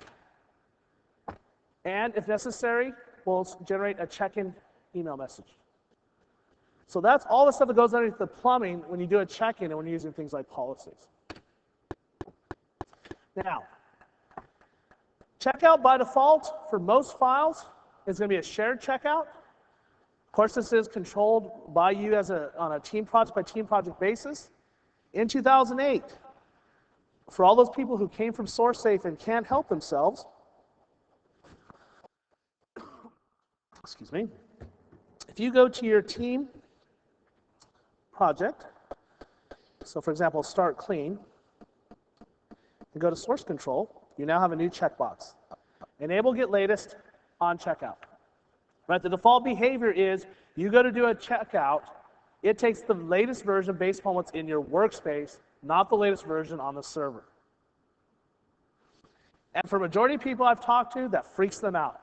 And if necessary, we'll generate a check-in email message. So that's all the stuff that goes underneath the plumbing when you do a check-in and when you're using things like policies. Now, checkout by default for most files is going to be a shared checkout. Of course, this is controlled by you on a team project by team project basis. In 2008, for all those people who came from SourceSafe and can't help themselves, excuse me, if you go to your team project, so for example, start clean, and go to source control, you now have a new checkbox. Enable get latest on checkout. Right, the default behavior is you go to do a checkout, it takes the latest version based upon what's in your workspace, not the latest version on the server. And for a majority of people I've talked to, that freaks them out.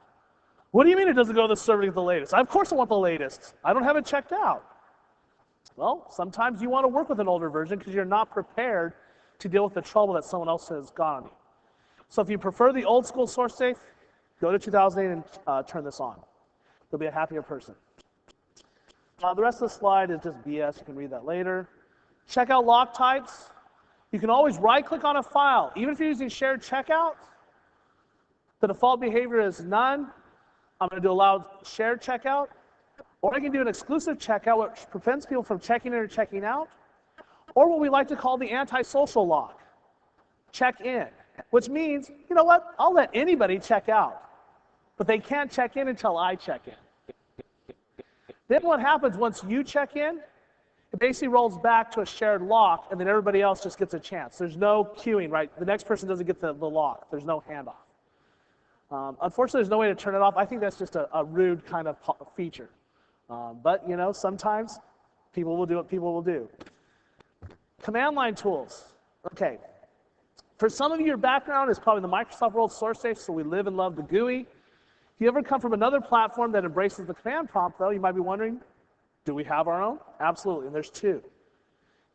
What do you mean it doesn't go to the server to get the latest? Of course I want the latest. I don't have it checked out. Well, sometimes you want to work with an older version because you're not prepared to deal with the trouble that someone else has gone on you. So if you prefer the old school SourceSafe, go to 2008 and turn this on. You'll be a happier person. The rest of the slide is just BS. You can read that later. Checkout lock types. You can always right-click on a file. Even if you're using shared checkout, the default behavior is none. I'm going to do allow shared checkout. Or I can do an exclusive checkout, which prevents people from checking in or checking out. Or what we like to call the anti-social lock. Check in. Which means, you know what? I'll let anybody check out. But they can't check in until I check in. Then what happens once you check in, it basically rolls back to a shared lock, and then everybody else just gets a chance. There's no queuing, right? The next person doesn't get the lock. There's no handoff. Unfortunately, there's no way to turn it off. I think that's just a rude kind of feature. But, you know, sometimes People will do what people will do. Command line tools. Okay. For some of you, your background is probably the Microsoft world source safe, so we live and love the GUI. If you ever come from another platform that embraces the command prompt, though, you might be wondering, do we have our own? Absolutely, and there's two.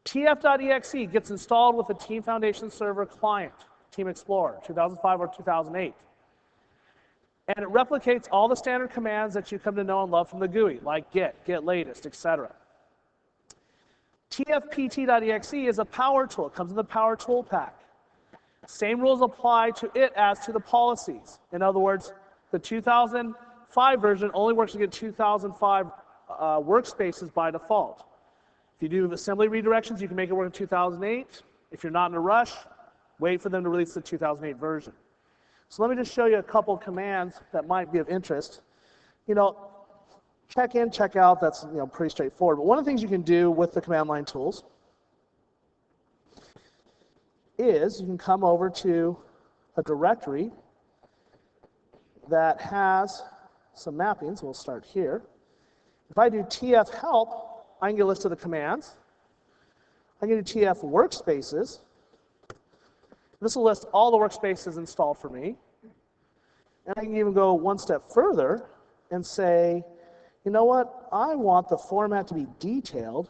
tf.exe gets installed with the Team Foundation Server client, Team Explorer, 2005 or 2008. And it replicates all the standard commands that you come to know and love from the GUI, like get latest, etc. tfpt.exe is a power tool. It comes in the power tool pack. Same rules apply to it as to the policies. In other words, the 2005 version only works against 2005 workspaces by default. If you do assembly redirections, you can make it work in 2008. If you're not in a rush, wait for them to release the 2008 version. So let me just show you a couple commands that might be of interest. You know, check in, check out, that's pretty straightforward. But one of the things you can do with the command line tools is you can come over to a directory that has some mappings. We'll start here. If I do tf help, I can get a list of the commands. I can do tf workspaces. This will list all the workspaces installed for me. And I can even go one step further and say, you know what, I want the format to be detailed,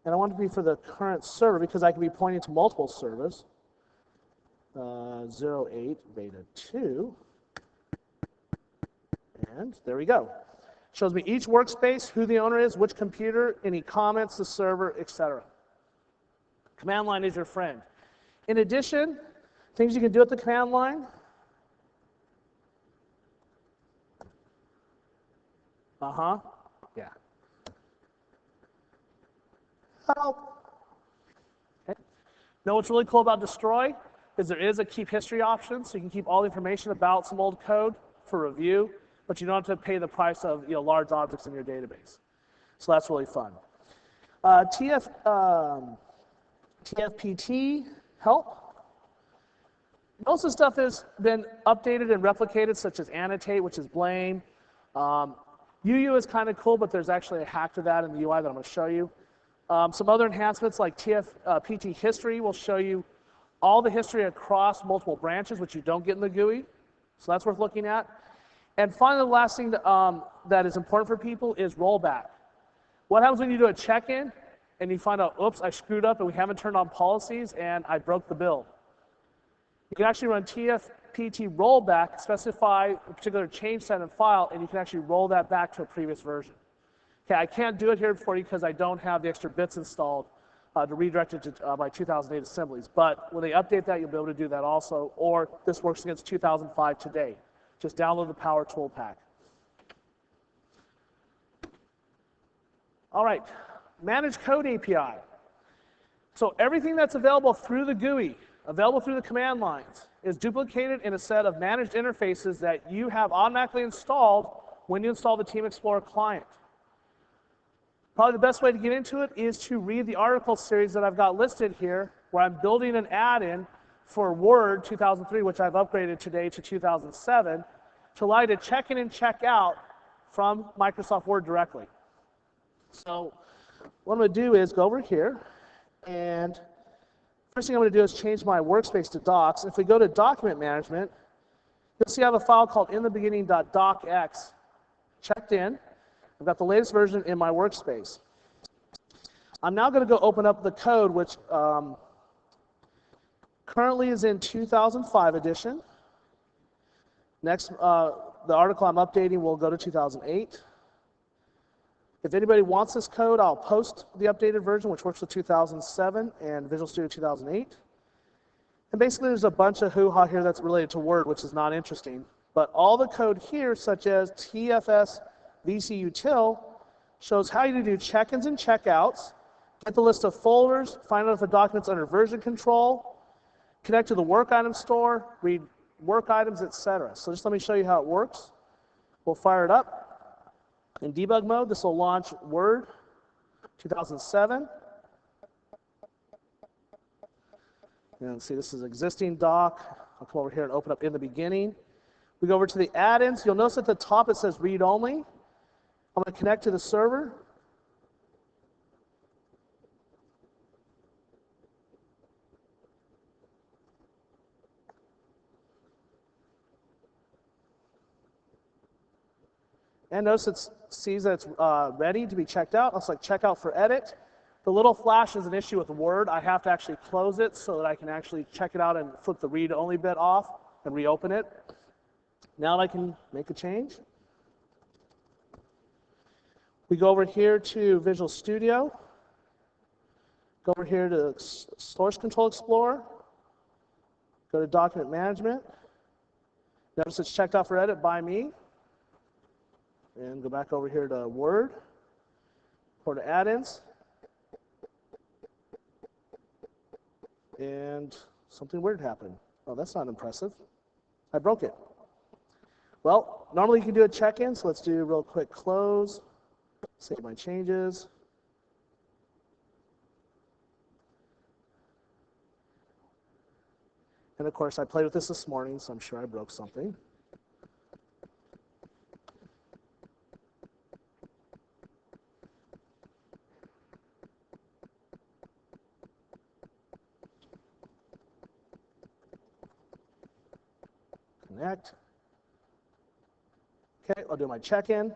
and I want it to be for the current server because I can be pointing to multiple servers. 08 beta 2. And there we go. Shows me each workspace, who the owner is, which computer, any comments, the server, etc. Command line is your friend. In addition, things you can do at the command line. Yeah. Help. Okay. Know what's really cool about destroy is there is a keep history option, so you can keep all the information about some old code for review, but you don't have to pay the price of large objects in your database. So that's really fun. TFPT help. Most of the stuff has been updated and replicated, such as annotate, which is blame. UU is kind of cool, but there's actually a hack to that in the UI that I'm going to show you. Some other enhancements like TFPT history will show you all the history across multiple branches, which you don't get in the GUI. So that's worth looking at. And finally, the last thing that is important for people is rollback. What happens when you do a check-in and you find out, oops, I screwed up and we haven't turned on policies and I broke the build? You can actually run TFPT rollback, specify a particular change set and file, and you can actually roll that back to a previous version. Okay, I can't do it here for you because I don't have the extra bits installed to redirect it to my 2008 assemblies. But when they update that, you'll be able to do that also, or this works against 2005 today. Just download the Power Tool Pack. All right, Manage Code API. So everything that's available through the GUI, available through the command lines, is duplicated in a set of managed interfaces that you have automatically installed when you install the Team Explorer client. Probably the best way to get into it is to read the article series that I've got listed here, where I'm building an add-in for Word 2003, which I've upgraded today to 2007, to allow you to check in and check out from Microsoft Word directly. So what I'm going to do is go over here, and first thing I'm going to do is change my workspace to docs. If we go to document management, you'll see I have a file called inthebeginning.docx checked in. I've got the latest version in my workspace. I'm now going to go open up the code, which currently is in 2005 edition. Next, the article I'm updating will go to 2008. If anybody wants this code, I'll post the updated version, which works with 2007 and Visual Studio 2008. And basically, there's a bunch of hoo-ha here that's related to Word, which is not interesting. But all the code here, such as TFS VCUtil, shows how you do check-ins and checkouts, get the list of folders, find out if a document's under version control, connect to the work item store, read work items, etc. So just let me show you how it works. We'll fire it up. In debug mode, this will launch Word 2007. And see, this is existing doc. I'll come over here and open up in the beginning. We go over to the add-ins. You'll notice at the top it says read only. I'm going to connect to the server. And notice it sees that it's ready to be checked out. I'll select check out for edit. The little flash is an issue with Word. I have to actually close it so that I can actually check it out and flip the read only bit off and reopen it. Now I can make a change. We go over here to Visual Studio. Go over here to Source Control Explorer. Go to Document Management. Notice it's checked out for edit by me. And go back over here to Word. Or to add-ins. And something weird happened. Oh, that's not impressive. I broke it. Well, normally you can do a check-in, so let's do a real quick close. Save my changes. And of course, I played with this morning, so I'm sure I broke something. Connect. Okay, I'll do my check-in.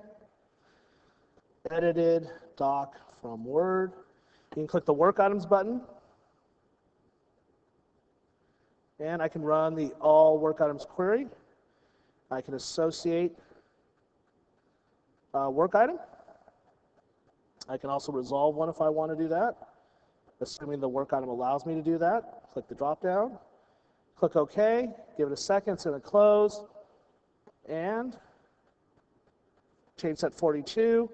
Edited doc from Word. You can click the Work Items button. And I can run the All Work Items query. I can associate a work item. I can also resolve one if I want to do that, assuming the work item allows me to do that. Click the drop-down. Click OK. Give it a second. It's going to close. And change set 42.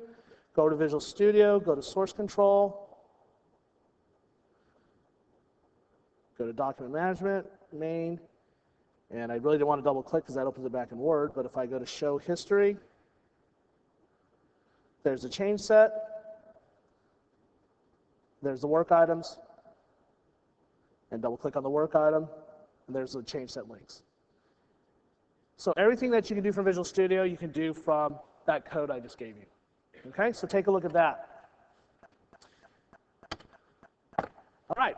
Go to Visual Studio. Go to Source Control. Go to Document Management, Main. And I really didn't want to double click because that opens it back in Word. But if I go to Show History, there's the change set. There's the work items. And double click on the work item. And there's the change set links. So everything that you can do from Visual Studio, you can do from that code I just gave you. Okay, so take a look at that. All right.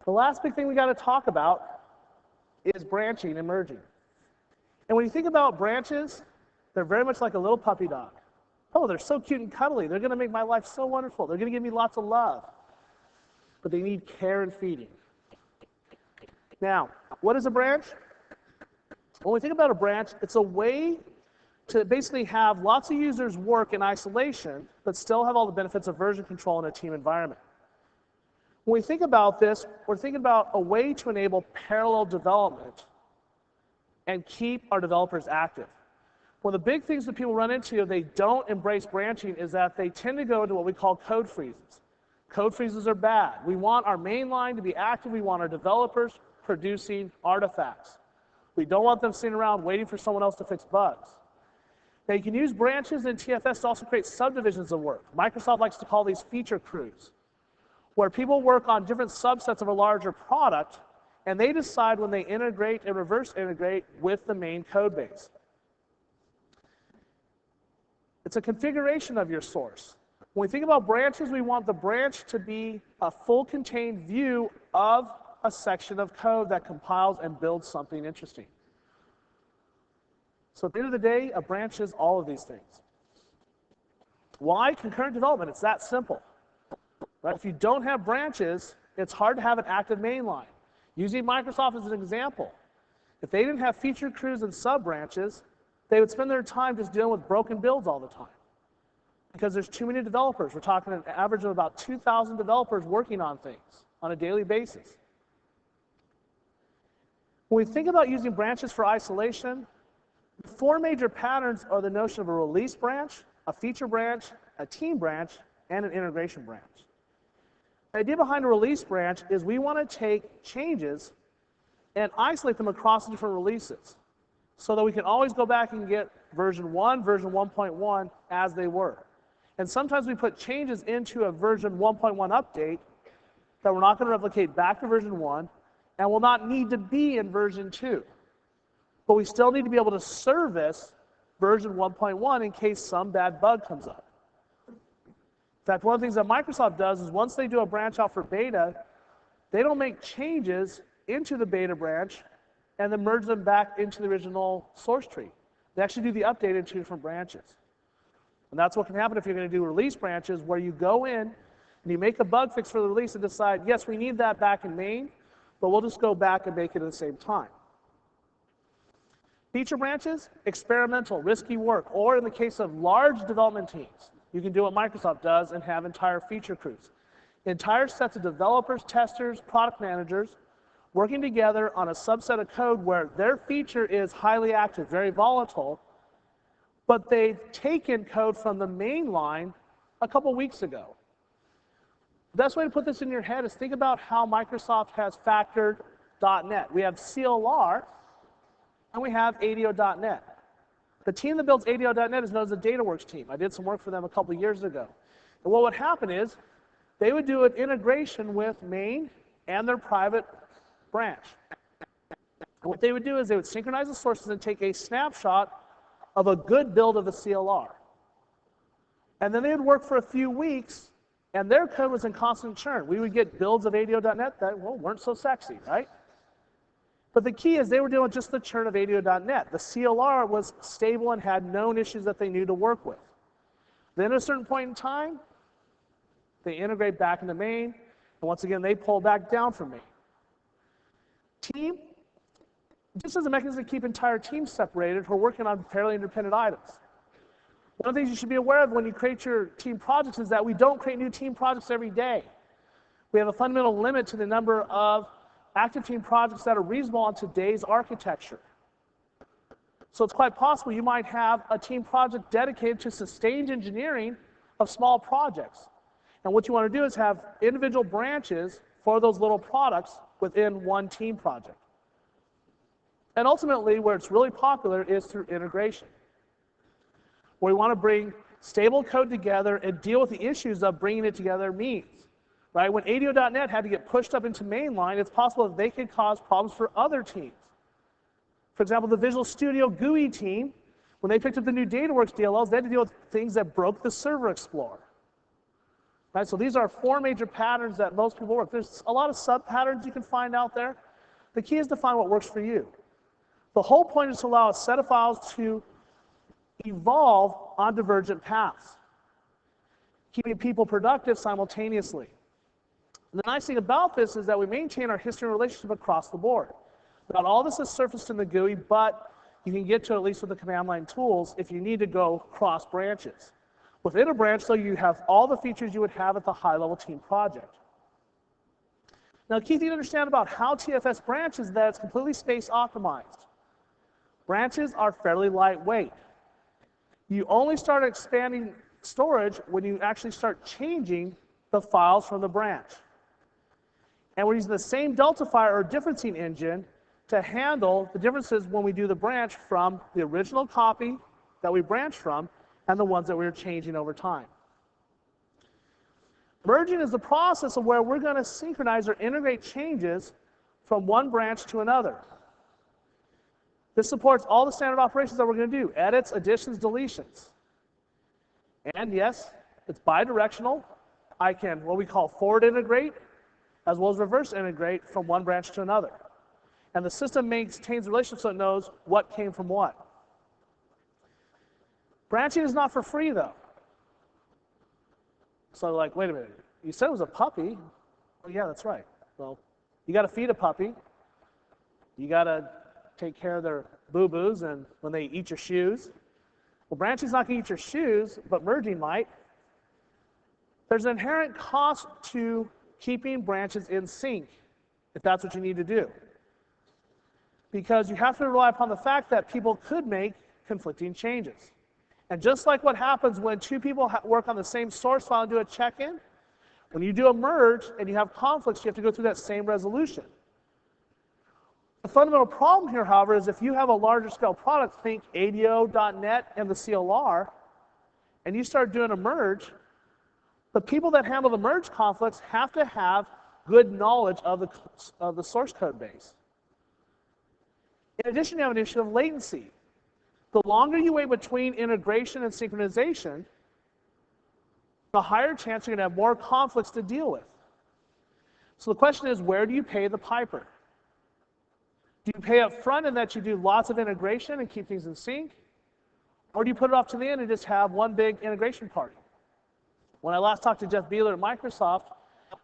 The last big thing we got to talk about is branching and merging. And when you think about branches, they're very much like a little puppy dog. Oh, they're so cute and cuddly. They're going to make my life so wonderful. They're going to give me lots of love. But they need care and feeding. Now, what is a branch? When we think about a branch, it's a way to basically have lots of users work in isolation, but still have all the benefits of version control in a team environment. When we think about this, we're thinking about a way to enable parallel development and keep our developers active. One of the big things that people run into if they don't embrace branching is that they tend to go into what we call code freezes. Code freezes are bad. We want our main line to be active. We want our developers producing artifacts. We don't want them sitting around waiting for someone else to fix bugs. Now, you can use branches in TFS to also create subdivisions of work. Microsoft likes to call these feature crews, where people work on different subsets of a larger product, and they decide when they integrate and reverse integrate with the main code base. It's a configuration of your source. When we think about branches, we want the branch to be a full contained view of a section of code that compiles and builds something interesting. So at the end of the day, a branch is all of these things. Why concurrent development? It's that simple. Right? If you don't have branches, it's hard to have an active mainline. Using Microsoft as an example, if they didn't have feature crews and sub-branches, they would spend their time just dealing with broken builds all the time. Because there's too many developers. We're talking an average of about 2,000 developers working on things on a daily basis. When we think about using branches for isolation, the four major patterns are the notion of a release branch, a feature branch, a team branch, and an integration branch. The idea behind a release branch is we want to take changes and isolate them across the different releases so that we can always go back and get version 1, version 1.1 as they were. And sometimes we put changes into a version 1.1 update that we're not going to replicate back to version 1 and will not need to be in version 2. But we still need to be able to service version 1.1 in case some bad bug comes up. In fact, one of the things that Microsoft does is once they do a branch out for beta, they don't make changes into the beta branch and then merge them back into the original source tree. They actually do the update in 2 different branches. And that's what can happen if you're going to do release branches, where you go in and you make a bug fix for the release and decide, yes, we need that back in main, but we'll just go back and make it at the same time. Feature branches, experimental, risky work, or in the case of large development teams, you can do what Microsoft does and have entire feature crews. Entire sets of developers, testers, product managers working together on a subset of code where their feature is highly active, very volatile, but they've taken code from the main line a couple weeks ago. The best way to put this in your head is think about how Microsoft has factored .NET. We have CLR, and we have ADO.NET. The team that builds ADO.NET is known as the DataWorks team. I did some work for them a couple years ago. And what would happen is they would do an integration with main and their private branch. And what they would do is they would synchronize the sources and take a snapshot of a good build of the CLR. And then they would work for a few weeks, and their code was in constant churn. We would get builds of ADO.NET that, well, weren't so sexy, right? But the key is they were doing just the churn of ADO.NET. The CLR was stable and had known issues that they knew to work with. Then at a certain point in time, they integrate back into main, and once again, they pull back down from main. Team, just as a mechanism to keep entire teams separated who are working on fairly independent items. One of the things you should be aware of when you create your team projects is that we don't create new team projects every day. We have a fundamental limit to the number of active team projects that are reasonable on today's architecture. So it's quite possible you might have a team project dedicated to sustained engineering of small projects. And what you want to do is have individual branches for those little products within one team project. And ultimately, where it's really popular is through integration, where we want to bring stable code together and deal with the issues of bringing it together means. Right? When ADO.NET had to get pushed up into mainline, it's possible that they could cause problems for other teams. For example, the Visual Studio GUI team, when they picked up the new DataWorks DLLs, they had to deal with things that broke the Server Explorer. Right? So these are 4 major patterns that most people work. There's a lot of sub-patterns you can find out there. The key is to find what works for you. The whole point is to allow a set of files to evolve on divergent paths, keeping people productive simultaneously. And the nice thing about this is that we maintain our history and relationship across the board. Not all this is surfaced in the GUI, but you can get to it at least with the command line tools if you need to go cross branches. Within a branch, though, you have all the features you would have at the high-level team project. Now, the key thing to understand about how TFS branches is that it's completely space optimized. Branches are fairly lightweight. You only start expanding storage when you actually start changing the files from the branch. And we're using the same delta file or differencing engine to handle the differences when we do the branch from the original copy that we branched from and the ones that we're changing over time. Merging is the process of where we're going to synchronize or integrate changes from one branch to another. This supports all the standard operations that we're going to do: edits, additions, deletions. And yes, it's bidirectional. I can, what we call, forward integrate, as well as reverse integrate from one branch to another. And the system maintains the relationship so it knows what came from what. Branching is not for free, though. So like, wait a minute, you said it was a puppy. Well, yeah, that's right. Well, you got to feed a puppy. You got to take care of their boo-boos and when they eat your shoes. Well, branching's not going to eat your shoes, but merging might. There's an inherent cost to keeping branches in sync, if that's what you need to do. Because you have to rely upon the fact that people could make conflicting changes. And just like what happens when 2 people work on the same source file and do a check-in, when you do a merge and you have conflicts, you have to go through that same resolution. The fundamental problem here, however, is if you have a larger scale product, think ADO.NET and the CLR, and you start doing a merge, the people that handle the merge conflicts have to have good knowledge of the source code base. In addition, you have an issue of latency. The longer you wait between integration and synchronization, the higher chance you're going to have more conflicts to deal with. So the question is, where do you pay the piper? Do you pay up front in that you do lots of integration and keep things in sync? Or do you put it off to the end and just have one big integration party? When I last talked to Jeff Beeler at Microsoft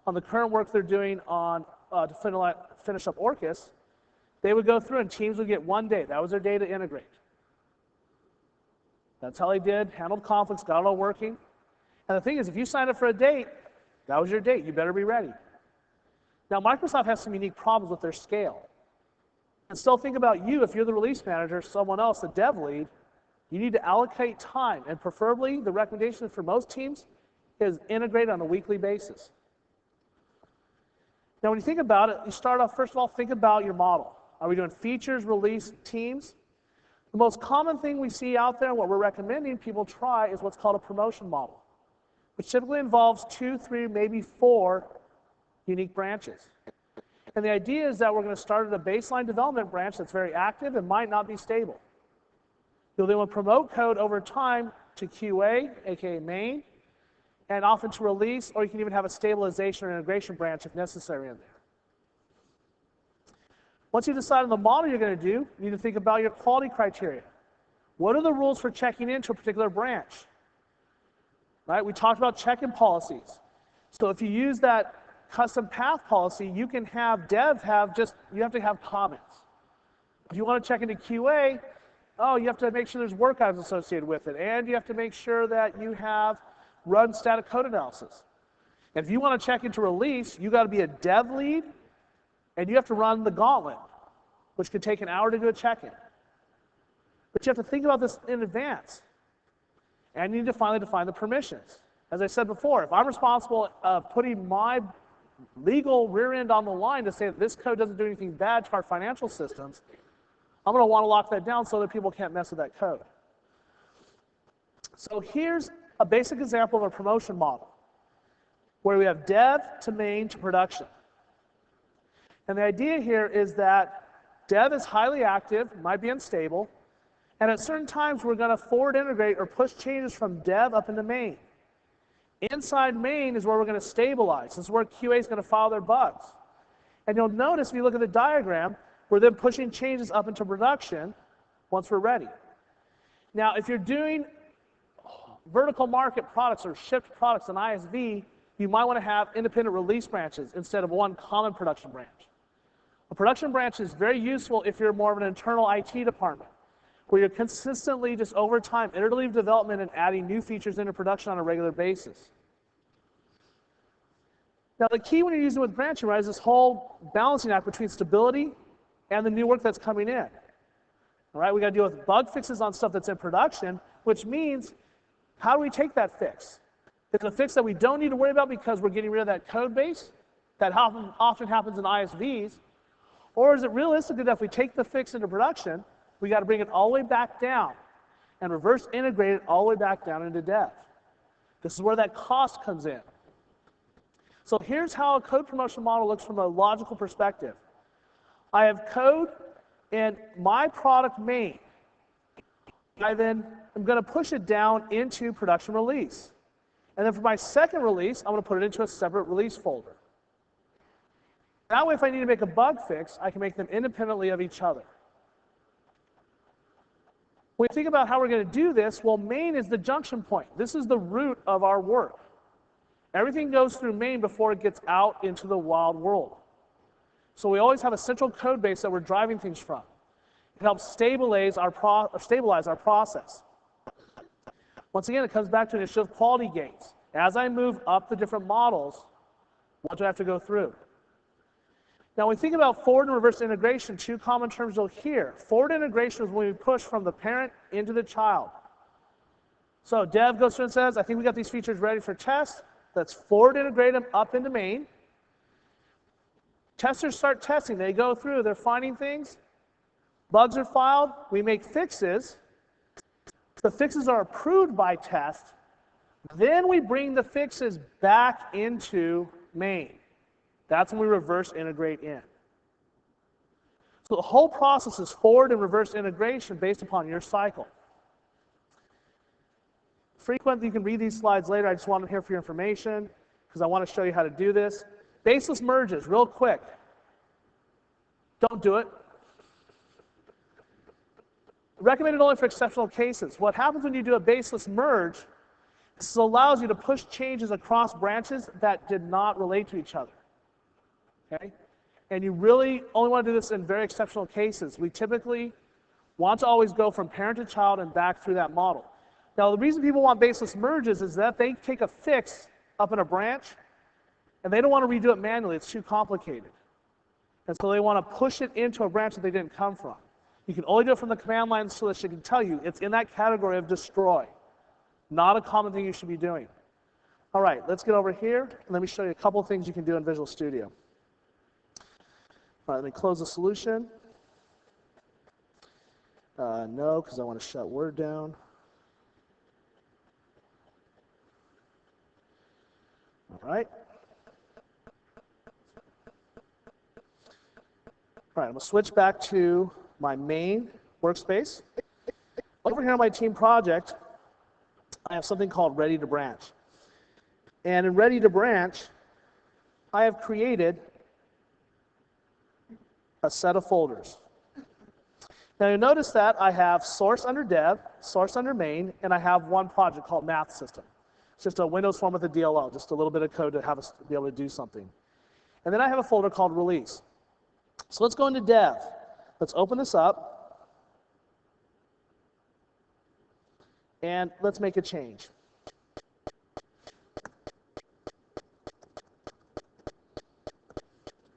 on the current work they're doing on to finish up Orcus, they would go through and teams would get 1 day. That was their day to integrate. That's how they did, handled conflicts, got it all working. And the thing is, if you signed up for a date, that was your date. You better be ready. Now, Microsoft has some unique problems with their scale. And still think about you, if you're the release manager, someone else, the dev lead, you need to allocate time. And preferably, the recommendation for most teams is integrate on a weekly basis. Now, when you think about it, you start off, first of all, think about your model. Are we doing features, release, teams? The most common thing we see out there and what we're recommending people try is what's called a promotion model, which typically involves 2, 3, maybe 4 unique branches. And the idea is that we're going to start at a baseline development branch that's very active and might not be stable. You'll then promote code over time to QA, aka main, and often to release, or you can even have a stabilization or integration branch if necessary in there. Once you decide on the model you're going to do, you need to think about your quality criteria. What are the rules for checking into a particular branch? Right? We talked about check-in policies. So if you use that custom path policy, you can have dev you have to have comments. If you want to check into QA, you have to make sure there's work items associated with it, and you have to make sure that you have run static code analysis. And if you want to check into release, you got to be a dev lead, and you have to run the gauntlet, which could take an hour to do a check-in. But you have to think about this in advance. And you need to finally define the permissions. As I said before, if I'm responsible of putting my legal rear end on the line to say that this code doesn't do anything bad to our financial systems, I'm going to want to lock that down so that people can't mess with that code. So here's a basic example of a promotion model, where we have dev to main to production. And the idea here is that dev is highly active, might be unstable, and at certain times we're going to forward integrate or push changes from dev up into main. Inside main is where we're going to stabilize. This is where QA is going to file their bugs. And you'll notice if you look at the diagram, we're then pushing changes up into production once we're ready. Now, if you're doing vertical market products or shipped products in ISV, you might want to have independent release branches instead of one common production branch. A production branch is very useful if you're more of an internal IT department, where you're consistently, just over time, iterative development and adding new features into production on a regular basis. Now, the key when you're using with branching, right, is this whole balancing act between stability and the new work that's coming in. All right, we got to deal with bug fixes on stuff that's in production, which means, how do we take that fix? It's a fix that we don't need to worry about because we're getting rid of that code base that often happens in ISVs, or is it realistic that if we take the fix into production, we got to bring it all the way back down and reverse integrate it all the way back down into dev? This is where that cost comes in. So here's how a code promotion model looks from a logical perspective. I have code in my product main. I then am going to push it down into production release. And then for my second release, I'm going to put it into a separate release folder. That way, if I need to make a bug fix, I can make them independently of each other. When we think about how we're going to do this, well, main is the junction point. This is the root of our work. Everything goes through main before it gets out into the wild world. So we always have a central code base that we're driving things from. It helps stabilize our process. Once again, it comes back to an issue of quality gates. As I move up the different models, what do I have to go through? Now, when we think about forward and reverse integration, 2 common terms you'll hear. Forward integration is when we push from the parent into the child. So dev goes through and says, I think we got these features ready for test. Let's forward integrate them up into main. Testers start testing. They go through. They're finding things. Bugs are filed. We make fixes. The fixes are approved by test. Then we bring the fixes back into main. That's when we reverse integrate in. So the whole process is forward and reverse integration based upon your cycle. Frequently, you can read these slides later. I just want them here for your information because I want to show you how to do this. Baseless merges, real quick. Don't do it. Recommended only for exceptional cases. What happens when you do a baseless merge, this allows you to push changes across branches that did not relate to each other. Okay? And you really only want to do this in very exceptional cases. We typically want to always go from parent to child and back through that model. Now, the reason people want baseless merges is that they take a fix up in a branch and they don't want to redo it manually. It's too complicated. And so they want to push it into a branch that they didn't come from. You can only do it from the command line so that she can tell you it's in that category of destroy. Not a common thing you should be doing. All right, let's get over here and let me show you a couple of things you can do in Visual Studio. All right, let me close the solution. No, because I want to shut Word down. All right. All right, I'm going to switch back to my main workspace. Over here on my team project, I have something called Ready to Branch. And in Ready to Branch, I have created a set of folders. Now you'll notice that I have source under dev, source under main, and I have one project called math system. It's just a Windows form with a DLL, just a little bit of code to have us be able to do something. And then I have a folder called release. So let's go into dev. Let's open this up. And let's make a change.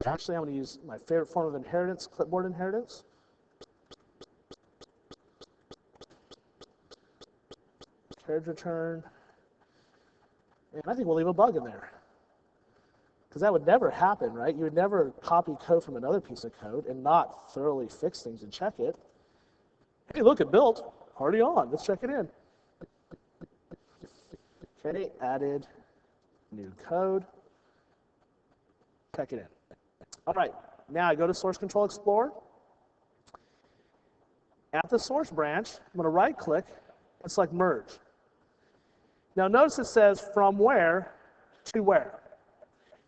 Actually, I'm going to use my favorite form of inheritance, clipboard inheritance. Carriage return. And I think we'll leave a bug in there. Because that would never happen, right? You would never copy code from another piece of code and not thoroughly fix things and check it. Hey, look, it built. Already on. Let's check it in. Okay, added new code. Check it in. All right, now I go to Source Control Explorer. At the source branch, I'm going to right-click and select Merge. Now notice it says from where to where.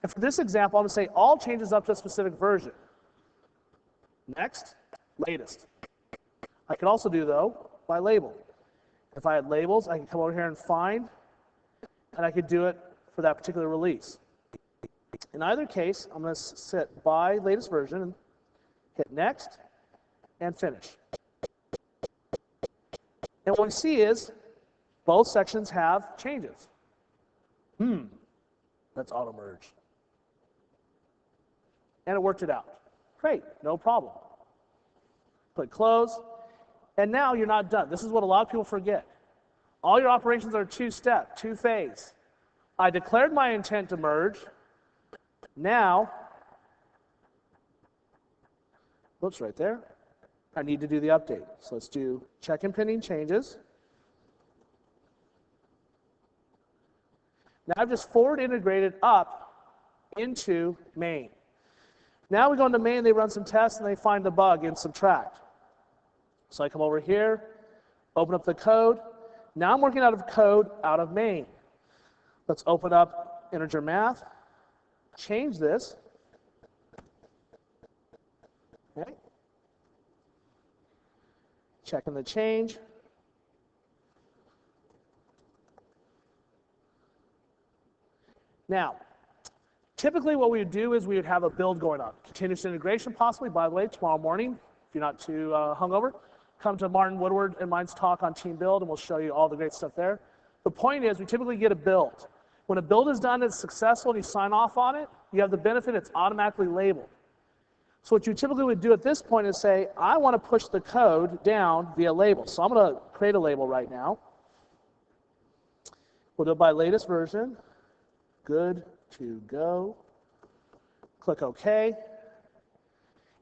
And for this example, I'm going to say all changes up to a specific version. Next, latest. I could also do, though, by label. If I had labels, I can come over here and find, and I could do it for that particular release. In either case, I'm going to sit by latest version and hit next and finish. And what we see is both sections have changes. Let's auto merge. And it worked it out. Great, no problem. Click close. And now you're not done. This is what a lot of people forget. All your operations are two-step, two-phase. I declared my intent to merge. Now, whoops, right there. I need to do the update. So let's do check and pending changes. Now I've just forward integrated up into main. Now we go into main, they run some tests, and they find the bug in subtract. So I come over here, open up the code. Now I'm working out of code out of main. Let's open up integer math, change this. Okay. Checking the change. Now, typically what we would do is we would have a build going on. Continuous integration possibly, by the way, tomorrow morning, if you're not too hungover, come to Martin Woodward and mine's talk on team build and we'll show you all the great stuff there. The point is we typically get a build. When a build is done and it's successful and you sign off on it, you have the benefit it's automatically labeled. So what you typically would do at this point is say, I want to push the code down via label. So I'm going to create a label right now. We'll do it by latest version. Good to go. Click OK.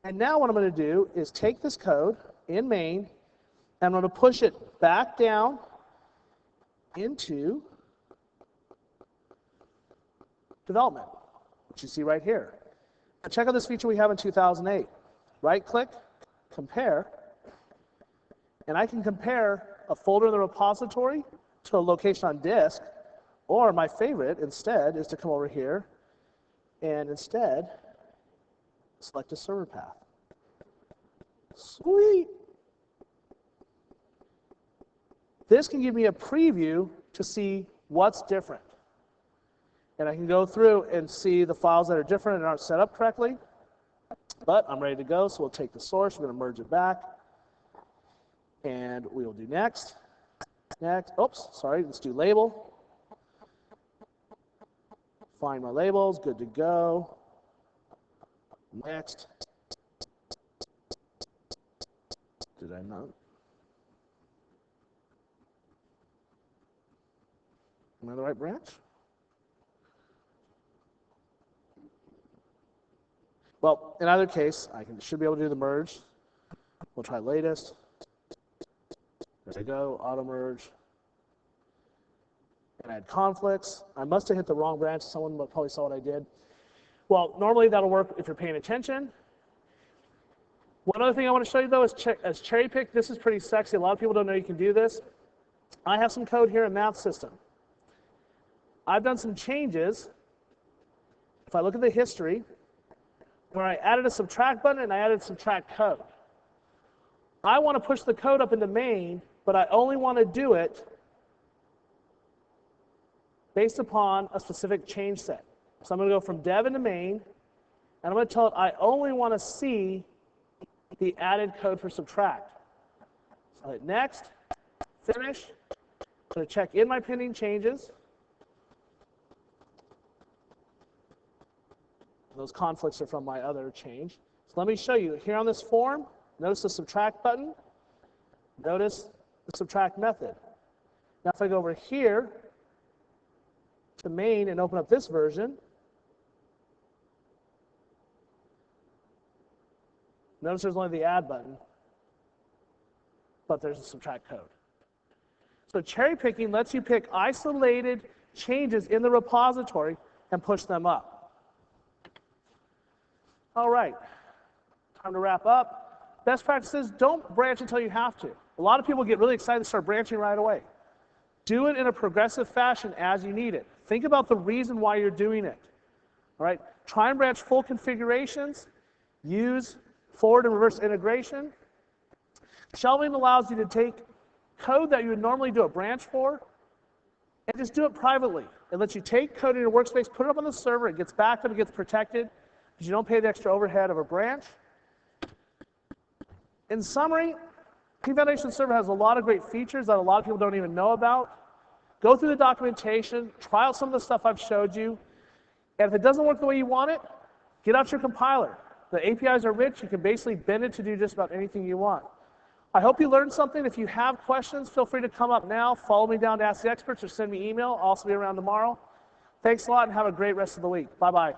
And now what I'm going to do is take this code in main, and I'm going to push it back down into development, which you see right here. Now check out this feature we have in 2008. Right-click, compare, and I can compare a folder in the repository to a location on disk, or my favorite instead is to come over here and instead select a server path. Sweet. This can give me a preview to see what's different. And I can go through and see the files that are different and aren't set up correctly. But I'm ready to go, so we'll take the source, we're going to merge it back. And we will do next. Next, oops, sorry, let's do label. Find my labels, good to go. Next. Did I not? Am I in the right branch? Well, in either case, should be able to do the merge. We'll try latest. There we go, auto merge. And add conflicts. I must have hit the wrong branch. Someone probably saw what I did. Well, normally that'll work if you're paying attention. One other thing I want to show you though is cherry pick. This is pretty sexy. A lot of people don't know you can do this. I have some code here in Math System. I've done some changes. If I look at the history, where I added a subtract button and I added subtract code. I want to push the code up into main, but I only want to do it based upon a specific change set. So I'm going to go from dev into main, and I'm going to tell it I only want to see the added code for subtract. So I hit next, finish. I'm going to check in my pending changes. Those conflicts are from my other change. So let me show you. Here on this form, notice the subtract button. Notice the subtract method. Now if I go over here to main and open up this version, notice there's only the add button, but there's a subtract code. So cherry picking lets you pick isolated changes in the repository and push them up. All right, time to wrap up. Best practices, don't branch until you have to. A lot of people get really excited to start branching right away. Do it in a progressive fashion as you need it. Think about the reason why you're doing it. All right, try and branch full configurations. Use forward and reverse integration. Shelving allows you to take code that you would normally do a branch for and just do it privately. It lets you take code in your workspace, put it up on the server, it gets backed up, it gets protected, because you don't pay the extra overhead of a branch. In summary, P-Foundation Server has a lot of great features that a lot of people don't even know about. Go through the documentation, try out some of the stuff I've showed you, and if it doesn't work the way you want it, get out your compiler. The APIs are rich, you can basically bend it to do just about anything you want. I hope you learned something. If you have questions, feel free to come up now, follow me down to Ask the Experts, or send me email. I'll also be around tomorrow. Thanks a lot and have a great rest of the week. Bye-bye.